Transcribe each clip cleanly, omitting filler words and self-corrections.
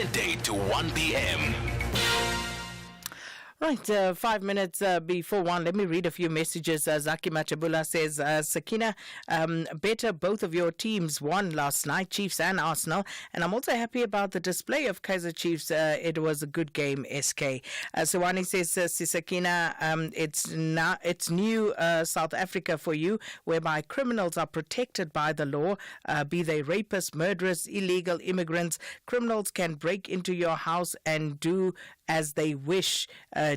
midday to 1 p.m. Right, 5 minutes before 1, let me read a few messages. Zaki Machabula says, Sakina, better both of your teams won last night, Chiefs and Arsenal. And I'm also happy about the display of Kaizer Chiefs. It was a good game, SK. Sawani says, Sakina, it's new South Africa for you, whereby criminals are protected by the law, be they rapists, murderers, illegal immigrants. Criminals can break into your house and do as they wish.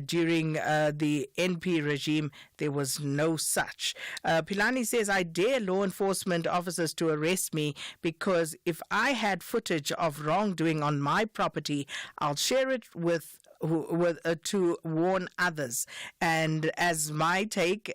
During the NP regime, there was no such. Pilani says, I dare law enforcement officers to arrest me because if I had footage of wrongdoing on my property, I'll share it with to warn others. And as my take,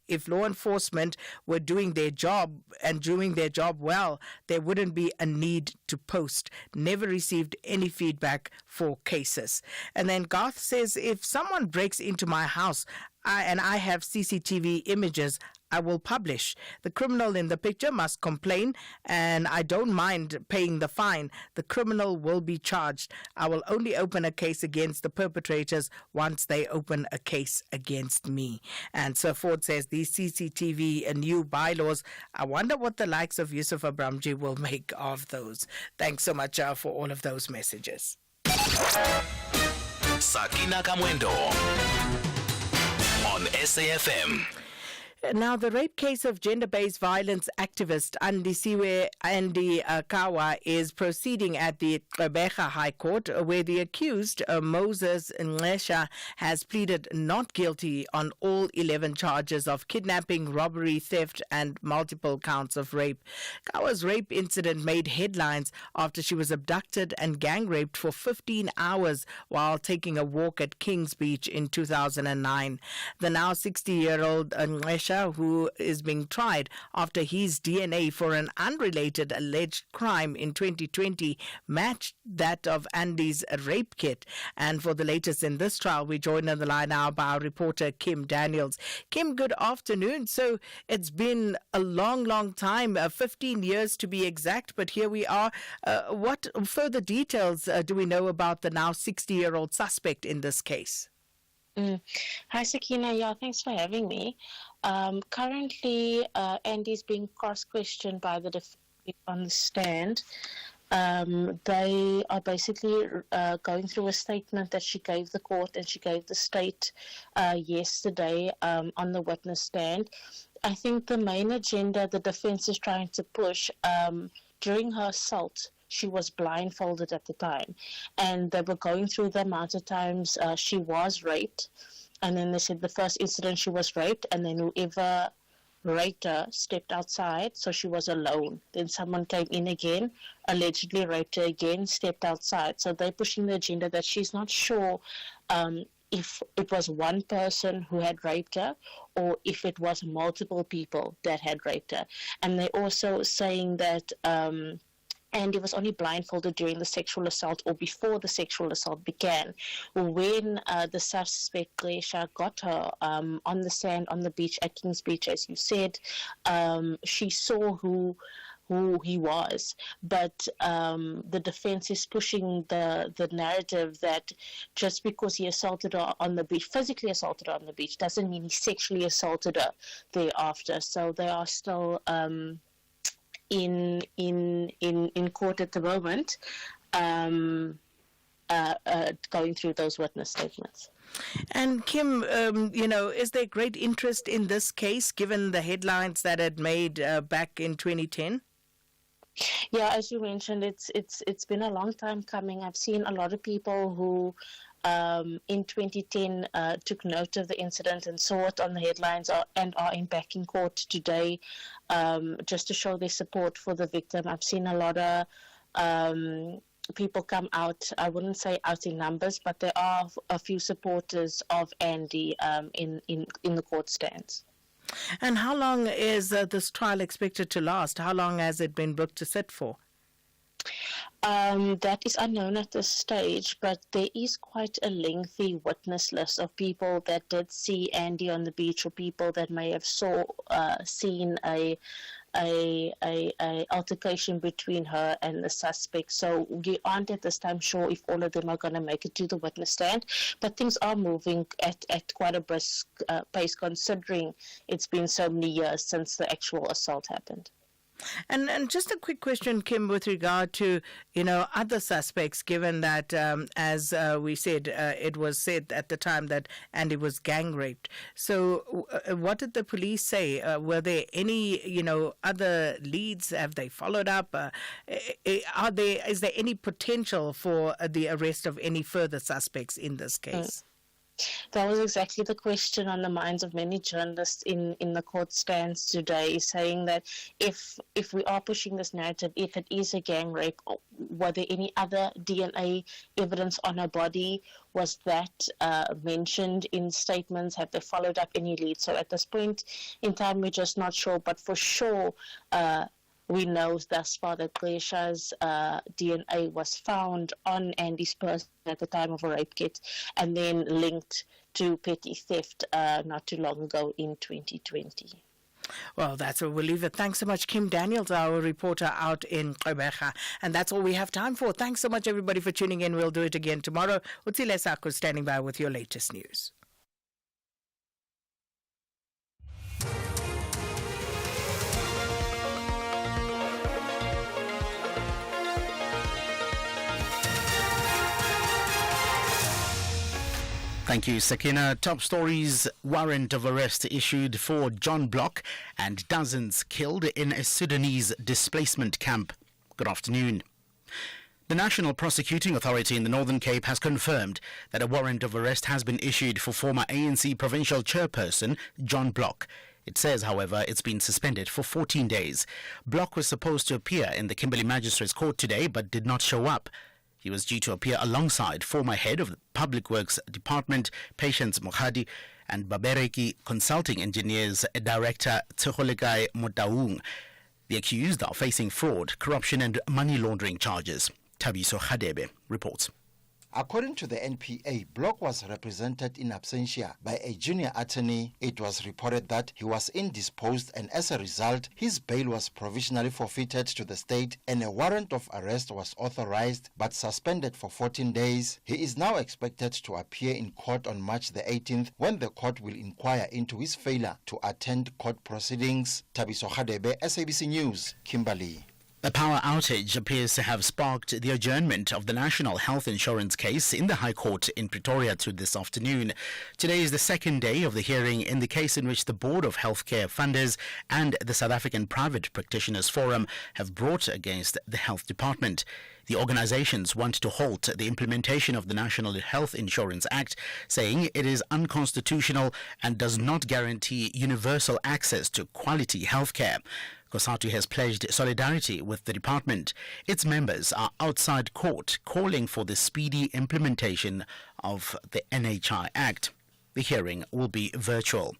if law enforcement were doing their job and doing their job well, there wouldn't be a need to post. Never received any feedback for cases. And then Garth says, if someone breaks into my house and I have CCTV images, I will publish. The criminal in the picture must complain, and I don't mind paying the fine. The criminal will be charged. I will only open a case against the perpetrators once they open a case against me. And Sir Ford says, these CCTV new bylaws, I wonder what the likes of Yusuf Abramji will make of those. Thanks so much for all of those messages. Sakina Kamwendo on SAFM. Now, the rape case of gender-based violence activist Andy Kawa is proceeding at the Gqeberha High Court, where the accused, Moses Nqesha, has pleaded not guilty on all 11 charges of kidnapping, robbery, theft, and multiple counts of rape. Kawa's rape incident made headlines after she was abducted and gang-raped for 15 hours while taking a walk at Kings Beach in 2009. The now 60-year-old Nqesha, who is being tried after his DNA for an unrelated alleged crime in 2020 matched that of Andy's rape kit. And for the latest in this trial, we joined on the line now by our reporter Kim Daniels. Kim, good afternoon. So it's been a long time, 15 years to be exact, but here we are. What further details do we know about the now 60-year-old suspect in this case? Hi, Sakina. Yeah, thanks for having me. Currently, Andy's being cross-questioned by the defense on the stand. They are basically going through a statement that she gave the court and she gave the state yesterday on the witness stand. I think the main agenda the defense is trying to push during her assault, she was blindfolded at the time, and they were going through the amount of times she was raped, and then they said the first incident she was raped, and then whoever raped her stepped outside, so she was alone. Then someone came in again, allegedly raped her again, stepped outside. So they're pushing the agenda that she's not sure if it was one person who had raped her or if it was multiple people that had raped her. And they're also saying that Andy was only blindfolded during the sexual assault or before the sexual assault began. When the suspect, Gqeberha, got her on the sand on the beach at Kings Beach, as you said, she saw who he was. But the defense is pushing the narrative that just because he assaulted her on the beach, physically assaulted her on the beach, doesn't mean he sexually assaulted her thereafter. So they are still in court at the moment, going through those witness statements. And Kim, is there great interest in this case given the headlines that it made back in 2010? Yeah, as you mentioned, it's been a long time coming. I've seen a lot of people who in 2010 took note of the incident and saw it on the headlines and are back in court today just to show their support for the victim. I've seen a lot of people come out. I wouldn't say out in numbers, but there are a few supporters of Andy in the court stands. And how long is this trial expected to last? How long has it been booked to sit for? That is unknown at this stage, but there is quite a lengthy witness list of people that did see Andy on the beach, or people that may have seen a a altercation between her and the suspect. So we aren't at this time sure if all of them are going to make it to the witness stand, but things are moving at quite a brisk pace, considering it's been so many years since the actual assault happened. And just a quick question, Kim, with regard to, other suspects, given that, as we said, it was said at the time that Andy was gang raped. So what did the police say? Were there any, other leads? Have they followed up? Is there any potential for the arrest of any further suspects in this case? That was exactly the question on the minds of many journalists in the court stands today, saying that if we are pushing this narrative, if it is a gang rape, were there any other DNA evidence on her body? Was that mentioned in statements? Have they followed up any leads? So at this point in time, we're just not sure, but for sure, we know thus far that Gresha's DNA was found on Andy's person at the time of a rape kit, and then linked to petty theft not too long ago in 2020. Well, that's where we'll leave it. Thanks so much, Kim Daniels, our reporter out in Gqeberha. And that's all we have time for. Thanks so much, everybody, for tuning in. We'll do it again tomorrow. Utsile Sako standing by with your latest news. Thank you, Sakina. Top stories: warrant of arrest issued for John Block and dozens killed in a Sudanese displacement camp. Good afternoon. The National Prosecuting Authority in the Northern Cape has confirmed that a warrant of arrest has been issued for former ANC provincial chairperson John Block. It says, however, it's been suspended for 14 days. Block was supposed to appear in the Kimberley Magistrates Court today but did not show up. He was due to appear alongside former head of the Public Works Department, Patience Mokhadi, and Babereki Consulting Engineers Director Tseholekai Motaung. The accused are facing fraud, corruption and money laundering charges. Tabiso Khadebe reports. According to the NPA, Block was represented in absentia by a junior attorney. It was reported that he was indisposed, and as a result, his bail was provisionally forfeited to the state and a warrant of arrest was authorized but suspended for 14 days. He is now expected to appear in court on March the 18th when the court will inquire into his failure to attend court proceedings. Tabiso Khadebe, SABC News, Kimberley. A power outage appears to have sparked the adjournment of the National Health Insurance case in the High Court in Pretoria to this afternoon. Today is the second day of the hearing in the case in which the Board of Healthcare Funders and the South African Private Practitioners Forum have brought against the Health Department. The organizations want to halt the implementation of the National Health Insurance Act, saying it is unconstitutional and does not guarantee universal access to quality healthcare. COSATU has pledged solidarity with the department. Its members are outside court calling for the speedy implementation of the NHI Act. The hearing will be virtual.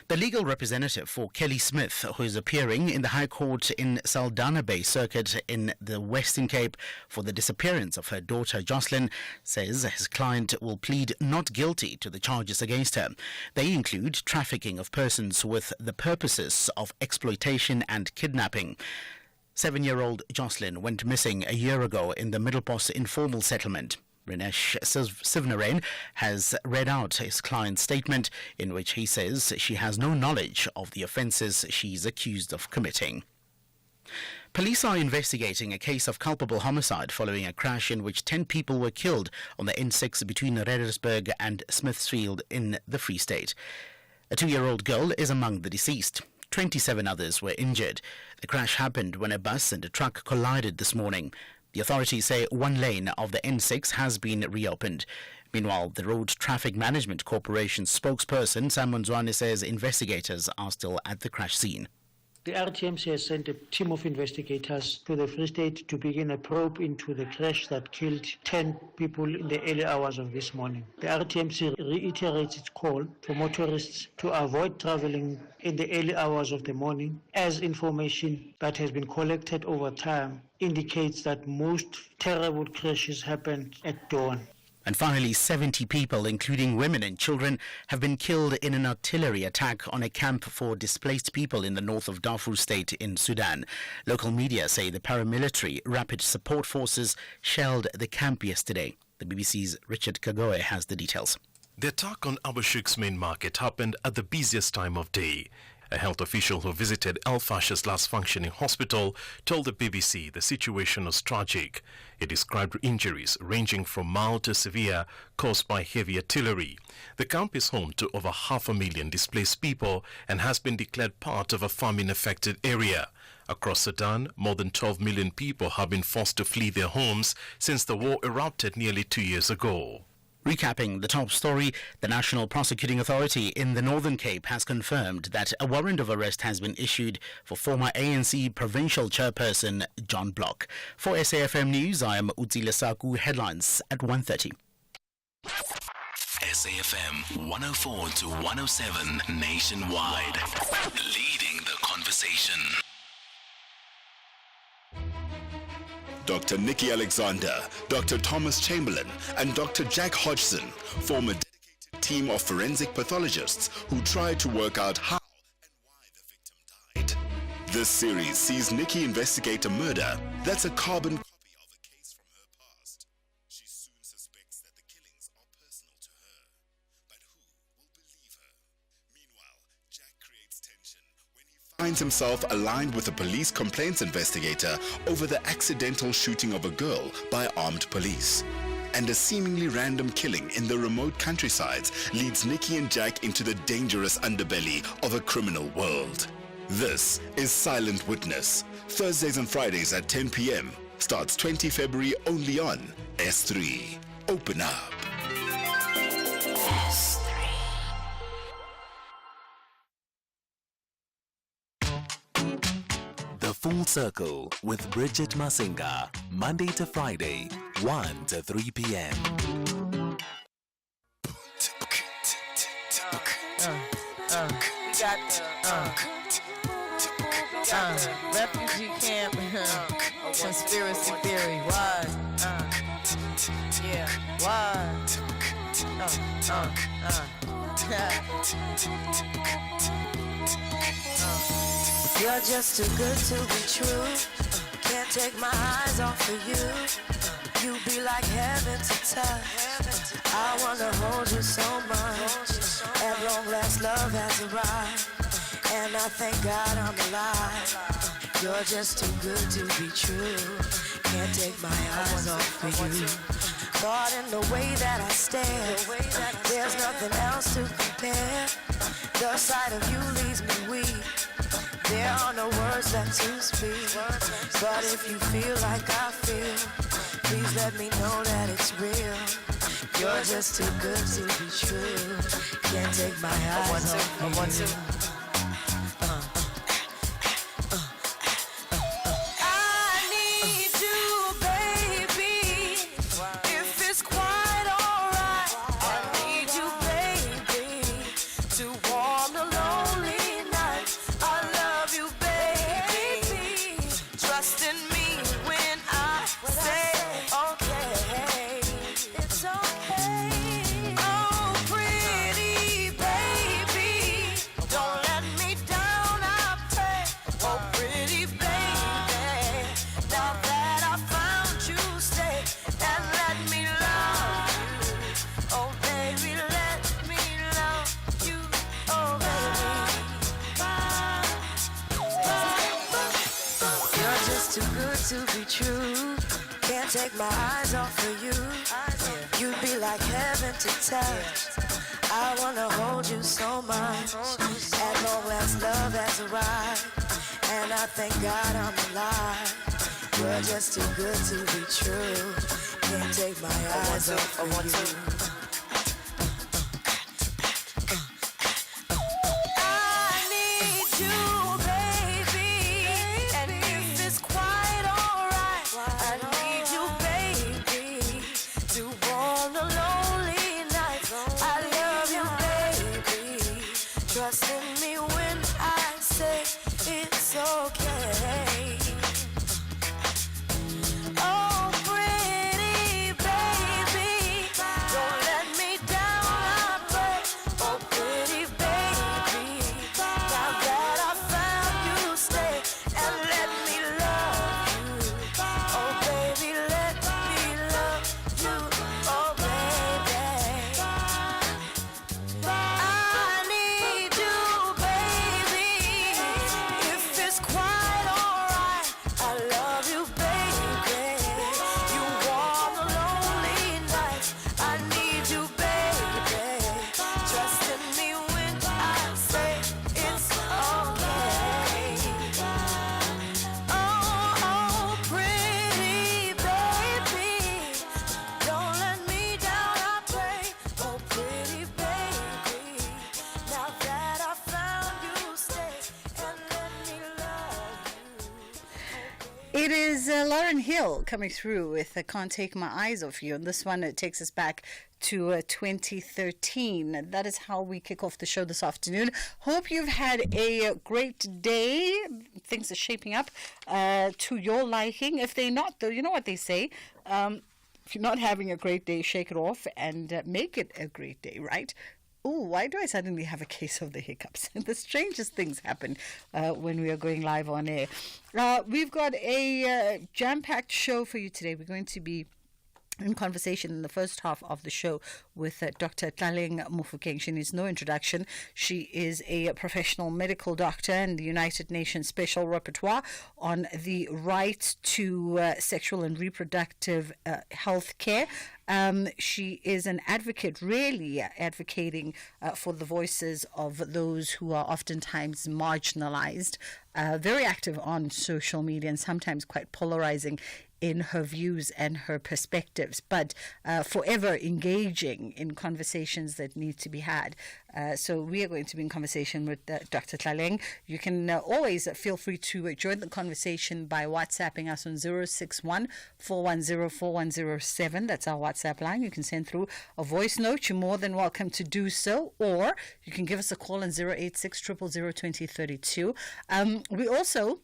The legal representative for Kelly Smith, who is appearing in the High Court in Saldanha Bay Circuit in the Western Cape for the disappearance of her daughter Jocelyn, says his client will plead not guilty to the charges against her. They include trafficking of persons with the purposes of exploitation and kidnapping. 7-year-old Jocelyn went missing a year ago in the Middelpos informal settlement. Rinesh Sivnarain has read out his client's statement in which he says she has no knowledge of the offences she's accused of committing. Police are investigating a case of culpable homicide following a crash in which 10 people were killed on the N6 between Reddersburg and Smithfield in the Free State. A 2-year-old girl is among the deceased. 27 others were injured. The crash happened when a bus and a truck collided this morning. The authorities say one lane of the N6 has been reopened. Meanwhile, the Road Traffic Management Corporation spokesperson Simon Zwane says investigators are still at the crash scene. The RTMC has sent a team of investigators to the Free State to begin a probe into the crash that killed 10 people in the early hours of this morning. The RTMC reiterates its call for motorists to avoid traveling in the early hours of the morning, as information that has been collected over time indicates that most terrible crashes happen at dawn. And finally, 70 people, including women and children, have been killed in an artillery attack on a camp for displaced people in the north of Darfur state in Sudan. Local media say the paramilitary Rapid Support Forces shelled the camp yesterday. The BBC's Richard Kagoe has the details. The attack on Abu Shuk's main market happened at the busiest time of day. A health official who visited El Fasher's last functioning hospital told the BBC the situation was tragic. He described injuries ranging from mild to severe caused by heavy artillery. The camp is home to over 500,000 displaced people and has been declared part of a famine-affected area. Across Sudan, more than 12 million people have been forced to flee their homes since the war erupted nearly 2 years ago. Recapping the top story, the National Prosecuting Authority in the Northern Cape has confirmed that a warrant of arrest has been issued for former ANC provincial chairperson John Block. For SAFM News, I am Utsi Lesaku. Headlines at 1:30. SAFM 104 to 107 nationwide. Leading the conversation. Dr. Nikki Alexander, Dr. Thomas Chamberlain, and Dr. Jack Hodgson form a dedicated team of forensic pathologists who try to work out how and why the victim died. This series sees Nikki investigate a murder that's a carbon copy of a case from her past. She soon suspects that the killings are personal to her. But who will believe her? Meanwhile, Jack creates tension when he finds himself aligned with a police complaints investigator over the accidental shooting of a girl by armed police. And a seemingly random killing in the remote countrysides leads Nikki and Jack into the dangerous underbelly of a criminal world. This is Silent Witness. Thursdays and Fridays at 10 p.m. Starts 20 February only on S3. Open up. The Full Circle with Bridget Masinga, Monday to Friday, 1 to 3 p.m. Refugee camp, conspiracy theory, why? Yeah, why? You're just too good to be true. Can't take my eyes off of you. You be like heaven to touch. I wanna hold you so much. At long last, love has arrived, and I thank God I'm alive. You're just too good to be true. Can't take my eyes off of you. Caught in the way that I stare. There's nothing else to compare. The sight of you leaves me weak. There are no words left to speak. But if you feel like I feel, please let me know that it's real. You're just too good to be true. Can't take my eyes off you. Too good to be true. Can't take my eyes off of you. You'd be like heaven to touch. I wanna hold you so much. At long last, love has arrived, and I thank God I'm alive. You're just too good to be true. Can't take my eyes off of you. Trust in me when I say it's okay. Oh, pretty baby, It is Lauren Hill coming through with Can't Take My Eyes Off You. And this one, it takes us back to 2013. That is how we kick off the show this afternoon. Hope you've had a great day. Things are shaping up to your liking. If they're not, though, you know what they say. If you're not having a great day, shake it off and make it a great day, right? Oh, why do I suddenly have a case of the hiccups? The strangest things happen when we are going live on air. We've got a jam-packed show for you today. We're going to be in conversation in the first half of the show with Dr. Tlaleng Mofokeng. She needs no introduction. She is a professional medical doctor and the United Nations Special Rapporteur on the right to sexual and reproductive health care. She is an advocate, really advocating for the voices of those who are oftentimes marginalized. Very active on social media and sometimes quite polarizing in her views and her perspectives, but forever engaging in conversations that need to be had. So we are going to be in conversation with Dr. Tlaleng. You can always feel free to join the conversation by WhatsApping us on 061 410 4107. That's our WhatsApp line. You can send through a voice note. You're more than welcome to do so, or you can give us a call on 086 000 2032. We also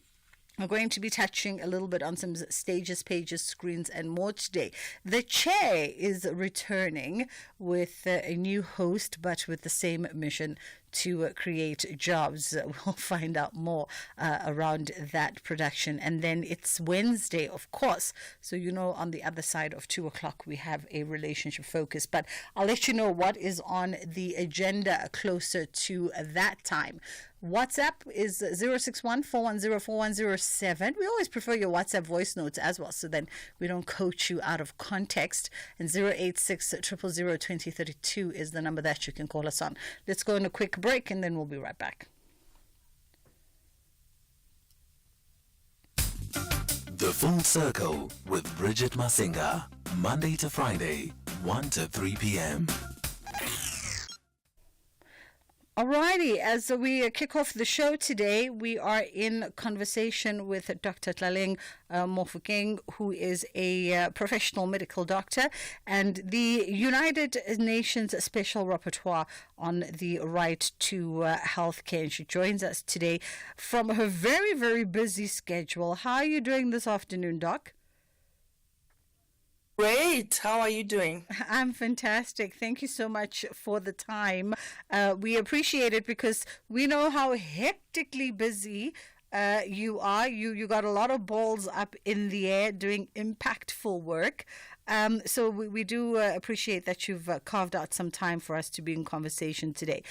are going to be touching a little bit on some stages, pages, screens, and more today. The Chair is returning with a new host, but with the same mission to create jobs. We'll find out more around that production. And then it's Wednesday, of course. So, you know, on the other side of 2 o'clock, we have a relationship focus. But I'll let you know what is on the agenda closer to that time. WhatsApp is 061 410 4107. We always prefer your WhatsApp voice notes as well, so then we don't coach you out of context. And 086 000 2032 is the number that you can call us on. Let's go on a quick break and then we'll be right back. The Full Circle with Bridget Masinga. Monday to Friday, 1 to 3 p.m. Alrighty, as we kick off the show today, we are in conversation with Dr. Tlaleng Mofokeng, who is a professional medical doctor and the United Nations Special Rapporteur on the right to health care. And she joins us today from her very, very busy schedule. How are you doing this afternoon, Doc? Great. How are you doing? I'm fantastic. Thank you so much for the time. We appreciate it because we know how hectically busy you are. You got a lot of balls up in the air doing impactful work. So we do appreciate that you've carved out some time for us to be in conversation today.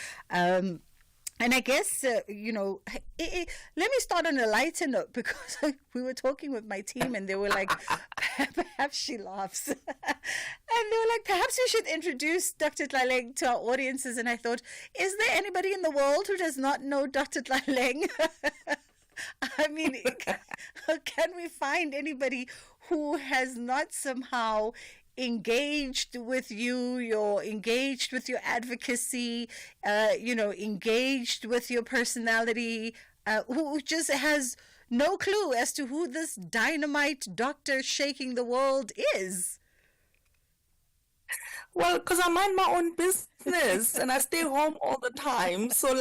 And I guess, let me start on a lighter note because we were talking with my team and they were like, perhaps she laughs. And they were like, perhaps we should introduce Dr. Tlaleng to our audiences. And I thought, is there anybody in the world who does not know Dr. Tlaleng? I mean, can we find anybody who has not somehow engaged with you, you're engaged with your advocacy, engaged with your personality, who just has no clue as to who this dynamite doctor shaking the world is? Well, because I mind my own business and I stay home all the time. So,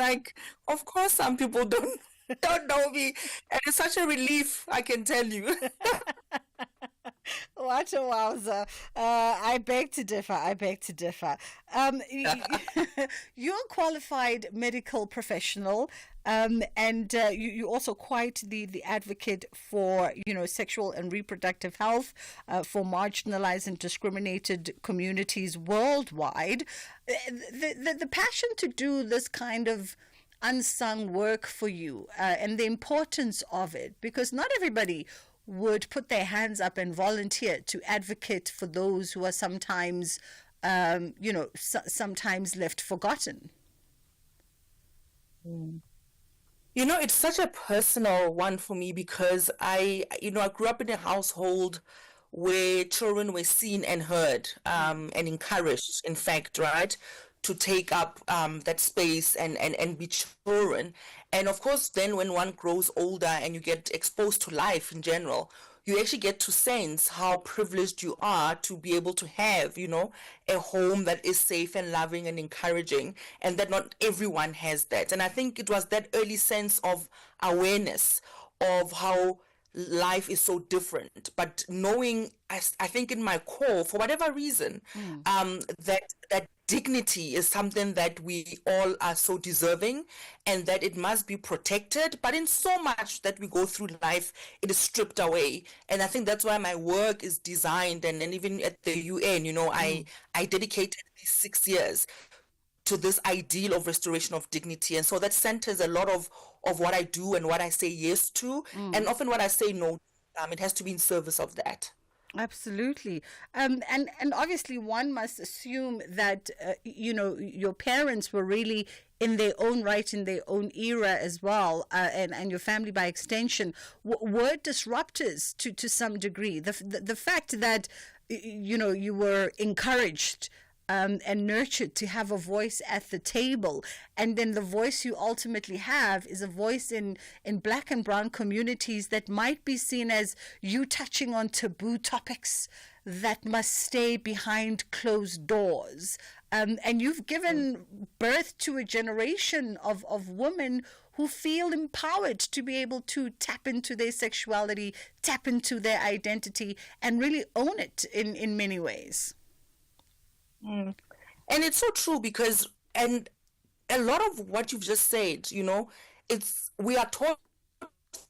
of course, some people don't know me. And it's such a relief, I can tell you. What a wowzer. I beg to differ. You're a qualified medical professional, and you're also quite the advocate for, sexual and reproductive health for marginalized and discriminated communities worldwide. The passion to do this kind of unsung work for you and the importance of it, because not everybody would put their hands up and volunteer to advocate for those who are sometimes, sometimes left forgotten. It's such a personal one for me because I grew up in a household where children were seen and heard and encouraged, in fact, right, to take up that space and be children. And of course, then when one grows older and you get exposed to life in general, you actually get to sense how privileged you are to be able to have, a home that is safe and loving and encouraging, and that not everyone has that. And I think it was that early sense of awareness of how life is so different, but knowing, I think in my core, for whatever reason, that dignity is something that we all are so deserving, and that it must be protected, but in so much that we go through life, it is stripped away. And I think that's why my work is designed, and even at the UN, I dedicated these 6 years to this ideal of restoration of dignity. And so that centers a lot of what I do and what I say yes to, and often what I say no. It has to be in service of that. Absolutely. And obviously one must assume that, your parents were really in their own right, in their own era as well, and your family by extension, were disruptors to some degree. The fact that, you were encouraged and nurtured to have a voice at the table. And then the voice you ultimately have is a voice in black and brown communities that might be seen as you touching on taboo topics that must stay behind closed doors. And you've given birth to a generation of women who feel empowered to be able to tap into their sexuality, tap into their identity, and really own it in many ways. And it's so true because, and a lot of what you've just said, we are taught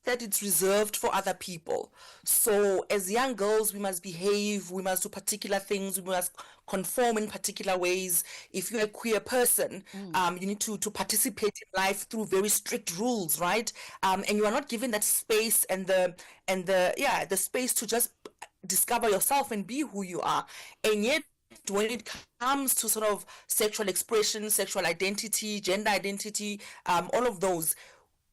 that it's reserved for other people. So as young girls, we must behave, we must do particular things, we must conform in particular ways. If you're a queer person, you need to participate in life through very strict rules, right? And you are not given that space and the space to just discover yourself and be who you are. And yet, when it comes to sort of sexual expression, sexual identity, gender identity, all of those,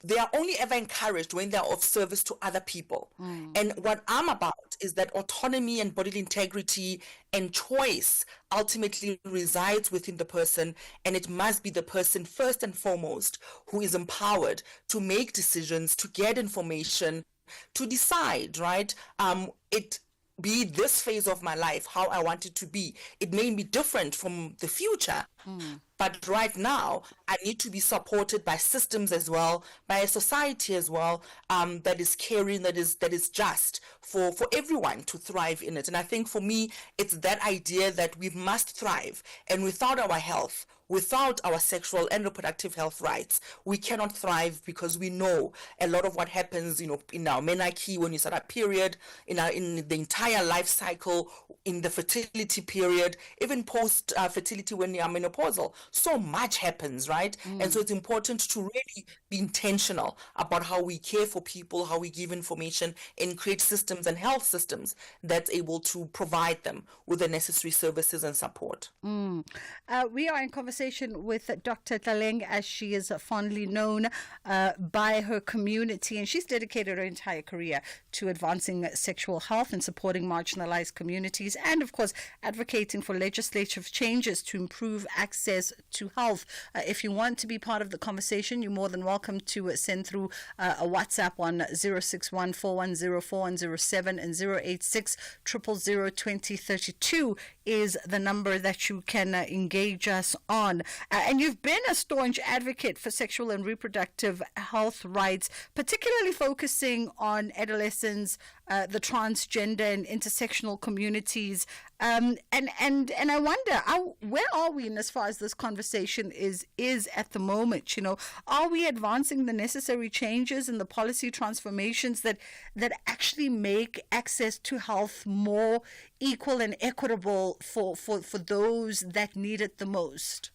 they are only ever encouraged when they are of service to other people. And what I'm about is that autonomy and bodily integrity and choice ultimately resides within the person, and it must be the person first and foremost who is empowered to make decisions, to get information, to decide, right? It be this phase of my life, how I want it to be. It may be different from the future, but right now, I need to be supported by systems as well, by a society as well, that is caring, that is just for everyone to thrive in it. And I think for me, it's that idea that we must thrive, and without our health, without our sexual and reproductive health rights, we cannot thrive, because we know a lot of what happens, in our menarche, when you start a period, in the entire life cycle, in the fertility period, even post fertility when you are menopausal. So much happens, right? And so it's important to really be intentional about how we care for people, how we give information, and create systems and health systems that's able to provide them with the necessary services and support. We are in conversation with Dr. Tlaleng, as she is fondly known by her community, and she's dedicated her entire career to advancing sexual health and supporting marginalized communities, and of course advocating for legislative changes to improve access to health. If you want to be part of the conversation, you're more than welcome to send through a WhatsApp on 061 410 4107 and 086 000 2032 is the number that you can engage us on. And you've been a staunch advocate for sexual and reproductive health rights, particularly focusing on adolescents, the transgender and intersectional communities. And I wonder, where are we in as far as this conversation is at the moment? Are we advancing the necessary changes and the policy transformations that actually make access to health more equal and equitable for those that need it the most?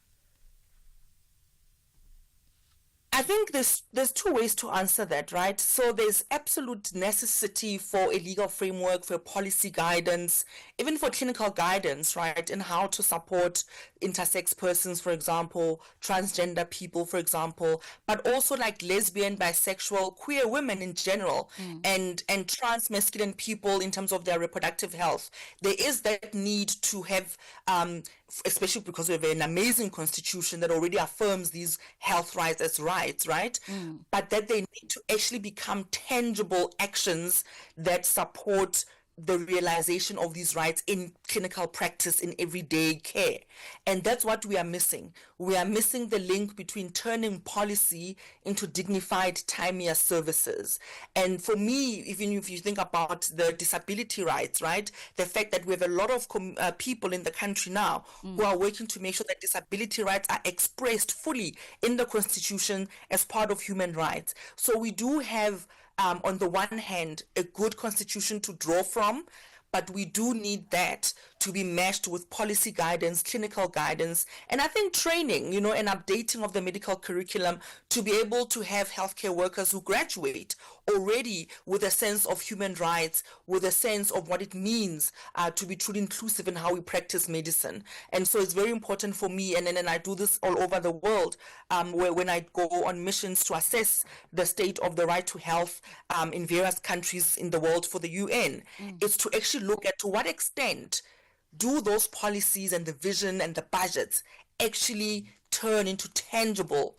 I think there's two ways to answer that, right? So there's absolute necessity for a legal framework, for policy guidance, even for clinical guidance, right, in how to support intersex persons, for example, transgender people, for example, but also like lesbian, bisexual, queer women in general, and trans masculine people in terms of their reproductive health. There is that need to have, especially because we have an amazing constitution that already affirms these health rights as rights. rights, right? But that they need to actually become tangible actions that support the realization of these rights in clinical practice, in everyday care. And that's what we are missing. We are missing the link between turning policy into dignified, timelier services. And for me, even if you think about the disability rights, right, the fact that we have a lot of people in the country now who are working to make sure that disability rights are expressed fully in the Constitution as part of human rights. So we do have on the one hand, a good constitution to draw from, but we do need that to be matched with policy guidance, clinical guidance, and I think training, and updating of the medical curriculum to be able to have healthcare workers who graduate already with a sense of human rights, with a sense of what it means to be truly inclusive in how we practice medicine. And so it's very important for me, and I do this all over the world, where when I go on missions to assess the state of the right to health in various countries in the world for the UN, is to actually look at to what extent do those policies and the vision and the budgets actually turn into tangible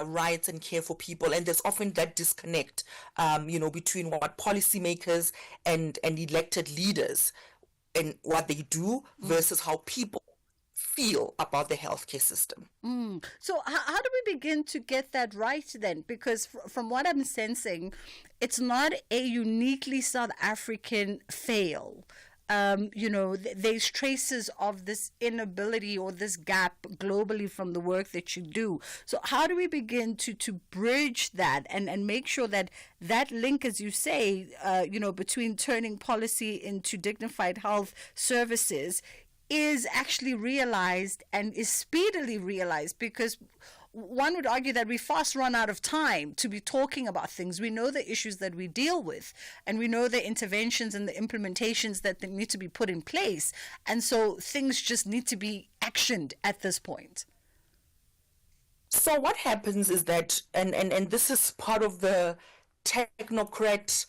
rights and care for people. And there's often that disconnect, between what policymakers and elected leaders and what they do versus how people feel about the healthcare system. So how do we begin to get that right then? Because from what I'm sensing, it's not a uniquely South African fail. There's traces of this inability or this gap globally from the work that you do. So how do we begin to bridge that and make sure that that link, as you say, between turning policy into dignified health services is actually realized and is speedily realized? Because one would argue that we fast run out of time to be talking about things. We know the issues that we deal with, and we know the interventions and the implementations that they need to be put in place. And so things just need to be actioned at this point. So what happens is that, and this is part of the technocrat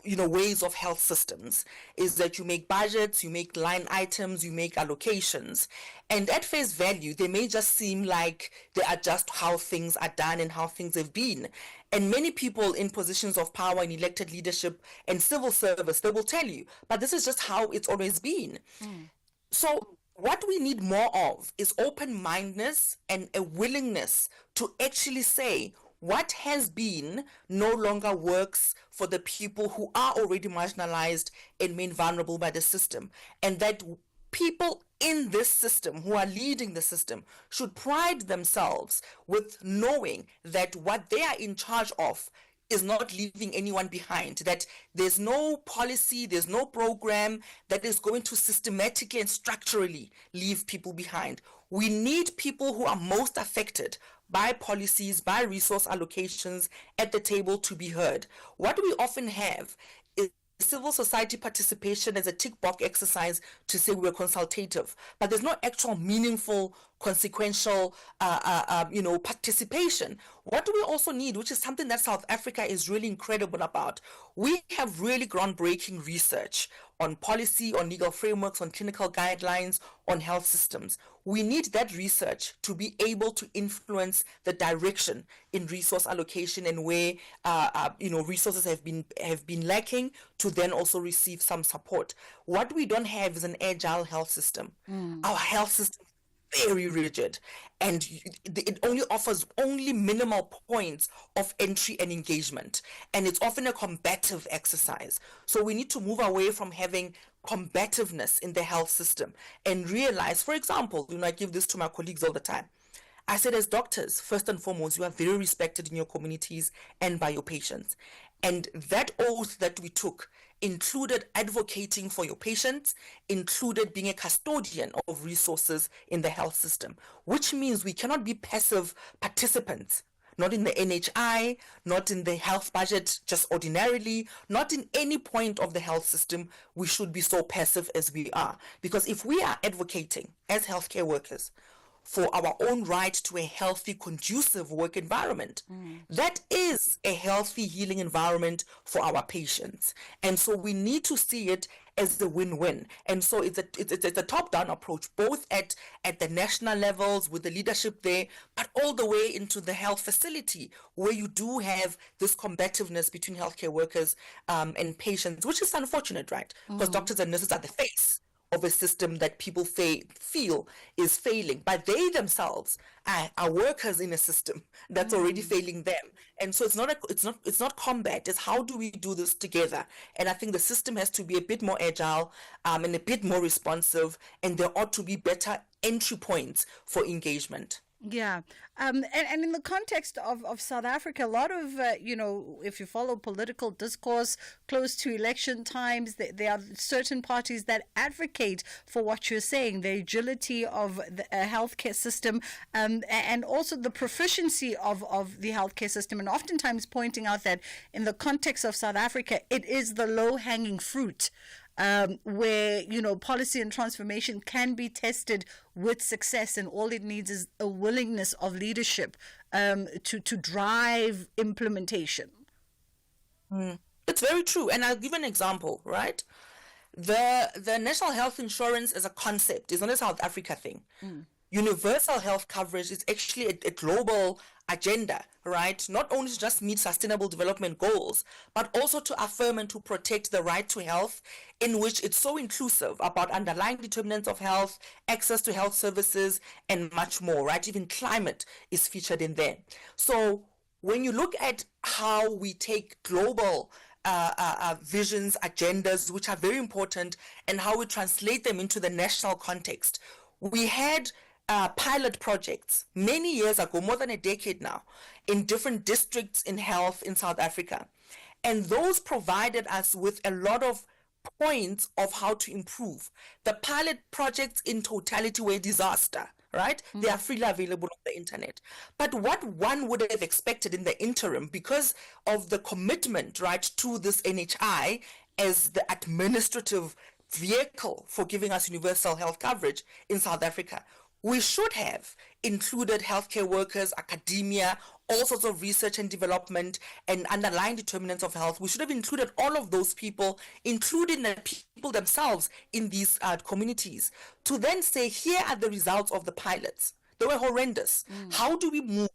ways of health systems, is that you make budgets, you make line items, you make allocations, and at face value they may just seem like they are just how things are done and how things have been. And many people in positions of power in elected leadership and civil service, they will tell you, but this is just how it's always been. So what we need more of is open-mindedness and a willingness to actually say, what has been no longer works for the people who are already marginalized and made vulnerable by the system. And that people in this system who are leading the system should pride themselves with knowing that what they are in charge of is not leaving anyone behind, that there's no policy, there's no program that is going to systematically and structurally leave people behind. We need people who are most affected by policies, by resource allocations at the table to be heard. What we often have is civil society participation as a tick box exercise to say we're consultative, but there's no actual meaningful, consequential, participation. What do we also need, which is something that South Africa is really incredible about? We have really groundbreaking research on policy, on legal frameworks, on clinical guidelines, on health systems. We need that research to be able to influence the direction in resource allocation and where resources have been lacking, to then also receive some support. What we don't have is an agile health system. Our health system is very rigid, and it only offers minimal points of entry and engagement, and it's often a combative exercise. So we need to move away from having combativeness in the health system and realize, for example, I give this to my colleagues all the time. I said, as doctors, first and foremost, you are very respected in your communities and by your patients. And that oath that we took included advocating for your patients, included being a custodian of resources in the health system, which means we cannot be passive participants, not in the NHI, not in the health budget just ordinarily, not in any point of the health system. We should be so passive as we are. Because if we are advocating as healthcare workers for our own right to a healthy, conducive work environment, that is a healthy, healing environment for our patients. And so we need to see it as a win-win. And so it's a top-down approach, both at the national levels with the leadership there, but all the way into the health facility, where you do have this combativeness between healthcare workers and patients, which is unfortunate, right? Because doctors and nurses are the face of a system that people feel is failing, but they themselves are workers in a system that's already failing them. And so it's not combat. It's how do we do this together? And I think the system has to be a bit more agile and a bit more responsive, and there ought to be better entry points for engagement. Yeah. And in the context of South Africa, a lot of, if you follow political discourse close to election times, there are certain parties that advocate for what you're saying, the agility of the healthcare system, and also the proficiency of the healthcare system, and oftentimes pointing out that in the context of South Africa, it is the low-hanging fruit. Where, policy and transformation can be tested with success, and all it needs is a willingness of leadership to drive implementation. It's very true. And I'll give an example, right? The national health insurance as a concept is not a South Africa thing. Universal health coverage is actually a global agenda, right? Not only to just meet sustainable development goals, but also to affirm and to protect the right to health, in which it's so inclusive about underlying determinants of health, access to health services, and much more, right? Even climate is featured in there. So when you look at how we take global visions, agendas, which are very important, and how we translate them into the national context, we had pilot projects many years ago, more than a decade now, in different districts in health in South Africa. And those provided us with a lot of points of how to improve. The pilot projects in totality were a disaster, right? They are freely available on the internet. But what one would have expected in the interim, because of the commitment, right, to this NHI as the administrative vehicle for giving us universal health coverage in South Africa, we should have included healthcare workers, academia, all sorts of research and development, and underlying determinants of health. We should have included all of those people, including the people themselves in these communities, to then say, here are the results of the pilots. They were horrendous. How do we move?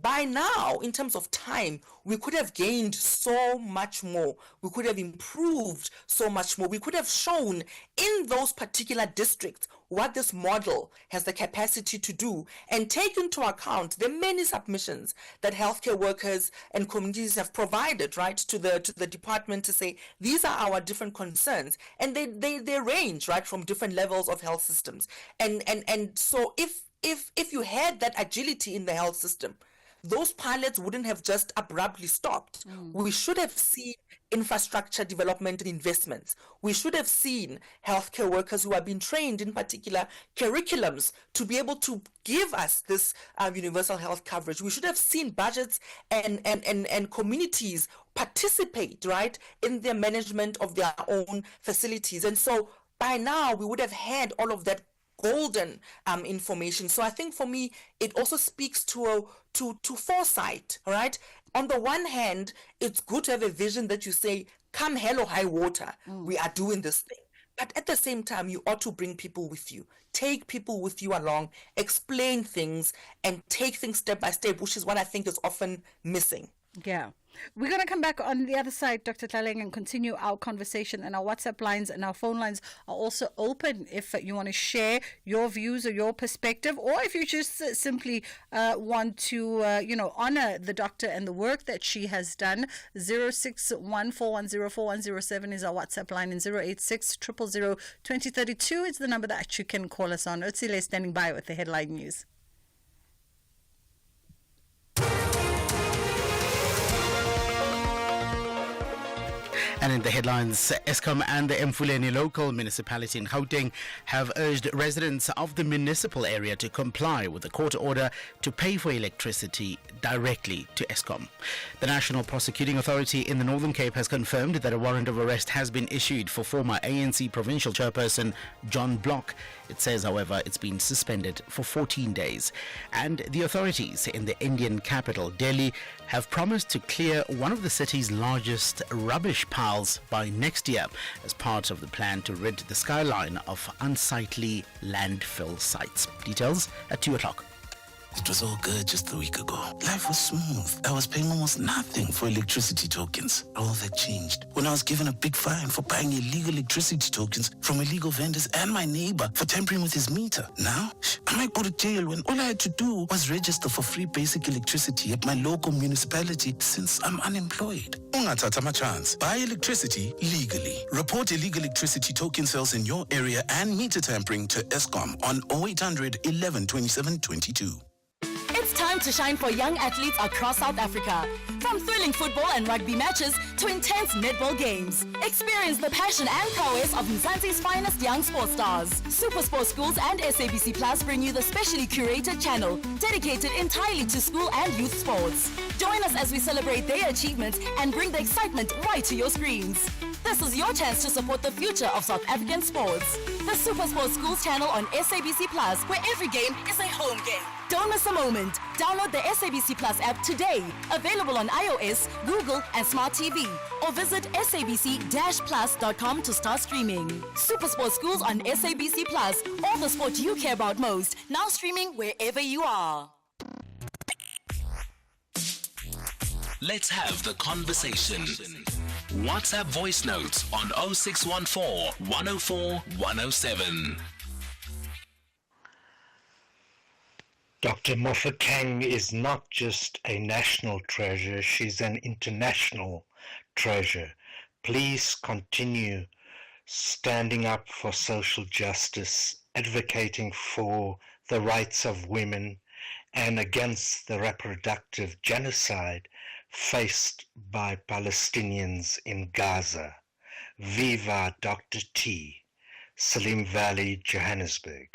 By now, in terms of time, we could have gained so much more. We could have improved so much more. We could have shown in those particular districts what this model has the capacity to do, and take into account the many submissions that healthcare workers and communities have provided, right, to the department to say, these are our different concerns. And they range, right, from different levels of health systems. And so if you had that agility in the health system, those pilots wouldn't have just abruptly stopped. We should have seen infrastructure development and investments. We should have seen healthcare workers who have been trained in particular curriculums to be able to give us this universal health coverage. We should have seen budgets and communities participate, right, in the management of their own facilities. And so by now we would have had all of that golden information. So I think for me, it also speaks to foresight, right? On the one hand, it's good to have a vision that you say, come hell or high water, we are doing this thing. But at the same time, you ought to bring people with you. Take people with you along, explain things, and take things step by step, which is what I think is often missing. Yeah. We're going to come back on the other side, Dr. Tlaleng, and continue our conversation. And our WhatsApp lines and our phone lines are also open if you want to share your views or your perspective, or if you just simply want to, honor the doctor and the work that she has done. 0614104107 is our WhatsApp line, and 086 000 2032 is the number that you can call us on. Otsile standing by with the headline news. And in the headlines, Eskom and the Mfuleni local municipality in Gauteng have urged residents of the municipal area to comply with the court order to pay for electricity directly to Eskom. The National Prosecuting Authority in the Northern Cape has confirmed that a warrant of arrest has been issued for former ANC provincial chairperson John Block. It says, however, it's been suspended for 14 days. And the authorities in the Indian capital, Delhi, have promised to clear one of the city's largest rubbish piles trials by next year as part of the plan to rid the skyline of unsightly landfill sites. Details at 2 o'clock. It was all good just a week ago. Life was smooth. I was paying almost nothing for electricity tokens. All that changed when I was given a big fine for buying illegal electricity tokens from illegal vendors and my neighbor for tampering with his meter. Now, I might go to jail when all I had to do was register for free basic electricity at my local municipality since I'm unemployed. Ungathatha ama chance. Buy electricity legally. Report illegal electricity token sales in your area and meter tampering to Eskom on 0800 11 27 22. It's time to shine for young athletes across South Africa. From thrilling football and rugby matches to intense netball games. Experience the passion and prowess of Mzansi's finest young sports stars. Super Sports Schools and SABC Plus bring you the specially curated channel dedicated entirely to school and youth sports. Join us as we celebrate their achievements and bring the excitement right to your screens. This is your chance to support the future of South African sports. The Super Sports Schools channel on SABC Plus, where every game is a home game. Don't miss a moment. Download the SABC Plus app today. Available on iOS, Google, and Smart TV. Or visit sabc-plus.com to start streaming. Super Sports Schools on SABC Plus. All the sport you care about most. Now streaming wherever you are. Let's have the conversation. WhatsApp voice notes on 0614 104 107. Dr. Mofokeng is not just a national treasure, she's an international treasure. Please continue standing up for social justice, advocating for the rights of women and against the reproductive genocide faced by Palestinians in Gaza. Viva Dr. T. Salim Valley, Johannesburg.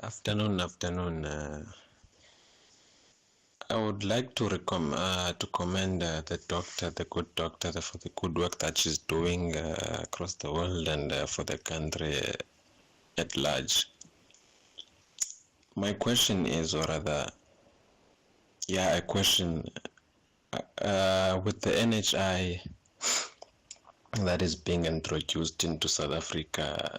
Afternoon. I would like to commend the doctor, the good doctor, for the good work that she's doing across the world and for the country at large. My question is, or rather, a question with the NHI that is being introduced into South Africa,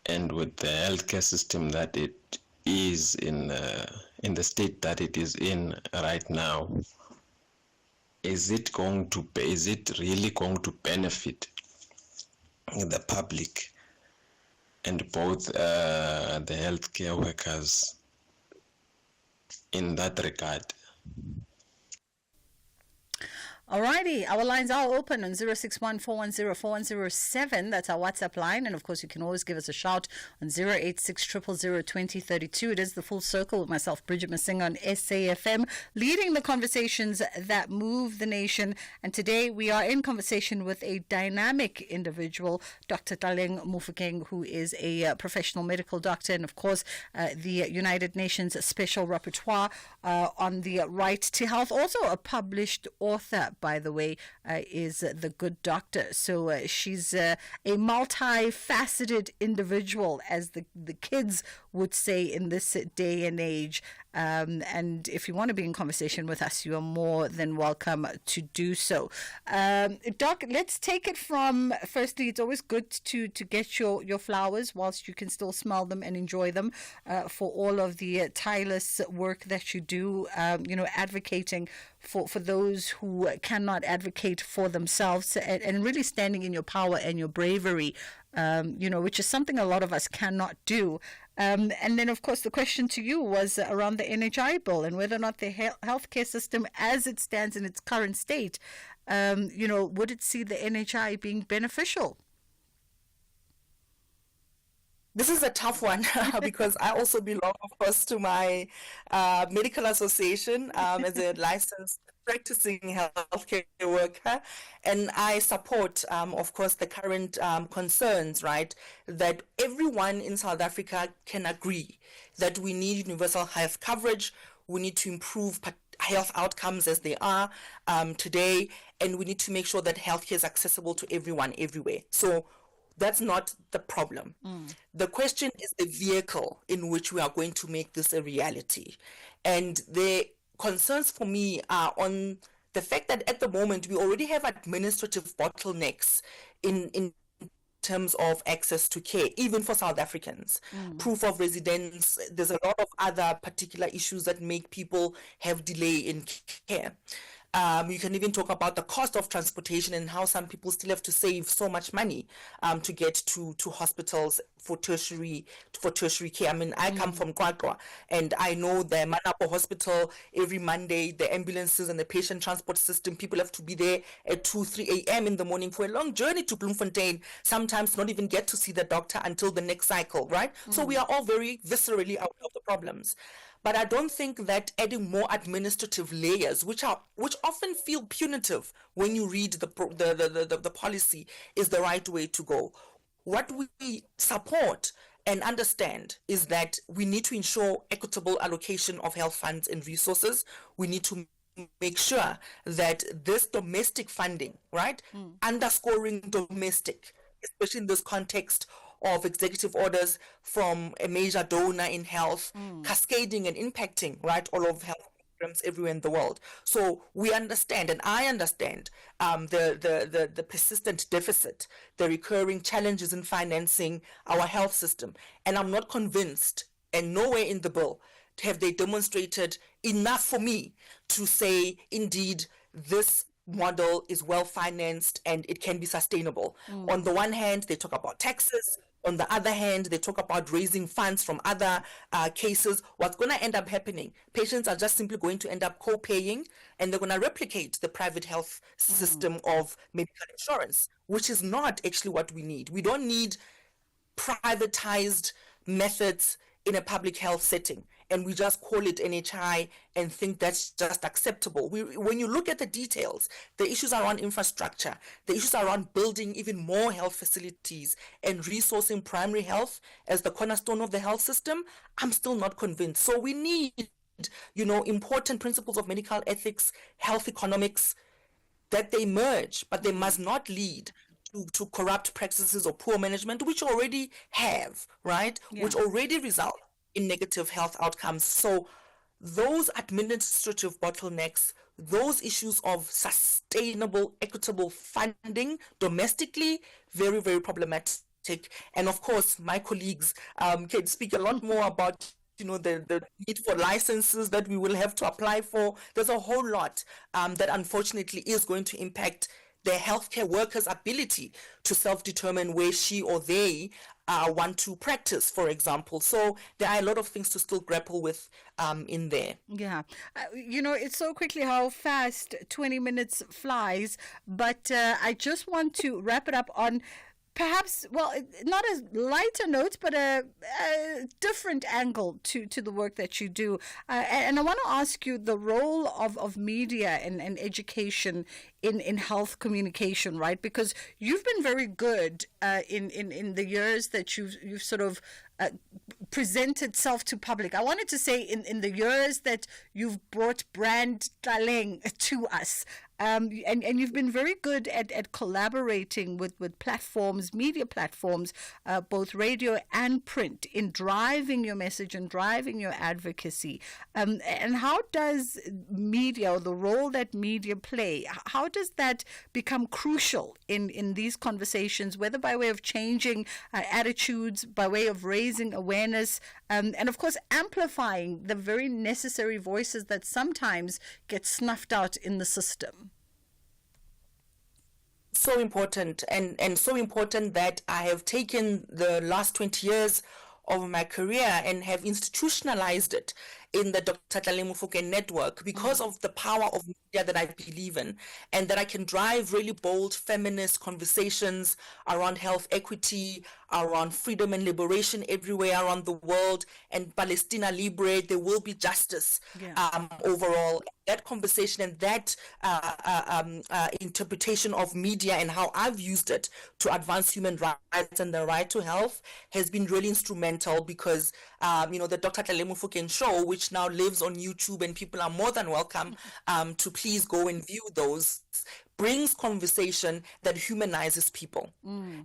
and with the healthcare system that it is in the state that it is in right now, is it really going to benefit the public and both the healthcare workers in that regard? Alrighty, our lines are open on 061-410-4107. That's our WhatsApp line. And of course, you can always give us a shout on 086-000-2032. It is the Full Circle with myself, Bridget Masinga, on SAFM, leading the conversations that move the nation. And today we are in conversation with a dynamic individual, Dr. Taleng Mofokeng, who is a professional medical doctor and, of course, the United Nations Special Rapporteur on the right to health. Also a published author, by the way, is the good doctor. So she's a multifaceted individual, as the kids would say in this day and age. And if you want to be in conversation with us, you are more than welcome to do so. Doc, let's take it from, firstly, it's always good to get your flowers whilst you can still smell them and enjoy them, for all of the tireless work that you do, advocating for those who cannot advocate for themselves, and really standing in your power and your bravery, which is something a lot of us cannot do. And then, of course, the question to you was around the NHI bill and whether or not the healthcare system, as it stands in its current state, would it see the NHI being beneficial? This is a tough one because I also belong, of course, to my medical association as a licensed practicing healthcare worker, and I support, of course, the current concerns, right, that everyone in South Africa can agree that we need universal health coverage, we need to improve health outcomes as they are today, and we need to make sure that healthcare is accessible to everyone everywhere. So that's not the problem. The question is the vehicle in which we are going to make this a reality. And the concerns for me are on the fact that at the moment we already have administrative bottlenecks in terms of access to care, even for South Africans. Proof of residence, there's a lot of other particular issues that make people have delay in care. You can even talk about the cost of transportation and how some people still have to save so much money to get to hospitals for tertiary care. I mean, I come from Kwakwa, and I know the Manapo Hospital every Monday, the ambulances and the patient transport system, people have to be there at 2-3 a.m. in the morning for a long journey to Bloemfontein, sometimes not even get to see the doctor until the next cycle, right? So we are all very viscerally aware of the problems. But I don't think that adding more administrative layers, which often feel punitive when you read the policy, is the right way to go. What we support and understand is that we need to ensure equitable allocation of health funds and resources. We need to make sure that this domestic funding, right, underscoring domestic, especially in this context of executive orders from a major donor in health, cascading and impacting, right, all of health programs everywhere in the world. So we understand, and I understand, the persistent deficit, the recurring challenges in financing our health system. And I'm not convinced, and nowhere in the bill have they demonstrated enough for me to say, indeed, this model is well financed and it can be sustainable. On the one hand, they talk about taxes. On the other hand, they talk about raising funds from other cases. What's going to end up happening? Patients are just simply going to end up co-paying, and they're going to replicate the private health system of medical insurance, which is not actually what we need. We don't need privatized methods in a public health setting, and we just call it NHI and think that's just acceptable. When you look at the details, the issues around infrastructure, the issues around building even more health facilities and resourcing primary health as the cornerstone of the health system, I'm still not convinced. So we need, important principles of medical ethics, health economics, that they merge, but they must not lead to corrupt practices or poor management, which already have, right? Yeah. Which already result in negative health outcomes. So those administrative bottlenecks, those issues of sustainable, equitable funding domestically, very, very problematic. And of course, my colleagues can speak a lot more about the need for licenses that we will have to apply for. There's a whole lot that unfortunately is going to impact the healthcare worker's ability to self-determine where she or they want to practice, for example. So there are a lot of things to still grapple with in there. Yeah. It's so quickly how fast 20 minutes flies, but I just want to wrap it up on perhaps, not a lighter note, but a different angle to the work that you do. And I want to ask you the role of media and education in health communication, right? Because you've been very good in the years that you've sort of presented self to public. I wanted to say in the years that you've brought brand Tlaleng to us. And you've been very good at collaborating with platforms, media platforms, both radio and print, in driving your message and driving your advocacy. And how does media, or the role that media play, how does that become crucial in these conversations, whether by way of changing attitudes, by way of raising awareness, and of course amplifying the very necessary voices that sometimes get snuffed out in the system? So important, and so important that I have taken the last 20 years of my career and have institutionalized it in the Dr. Tlaleng Mofokeng network because of the power of media that I believe in, and that I can drive really bold feminist conversations around health equity, around freedom and liberation everywhere around the world, and Palestina Libre, there will be justice overall. That conversation and that interpretation of media and how I've used it to advance human rights and the right to health has been really instrumental because, the Dr. Tlaleng Mofokeng show, which now lives on YouTube and people are more than welcome to please go and view those, brings conversation that humanizes people,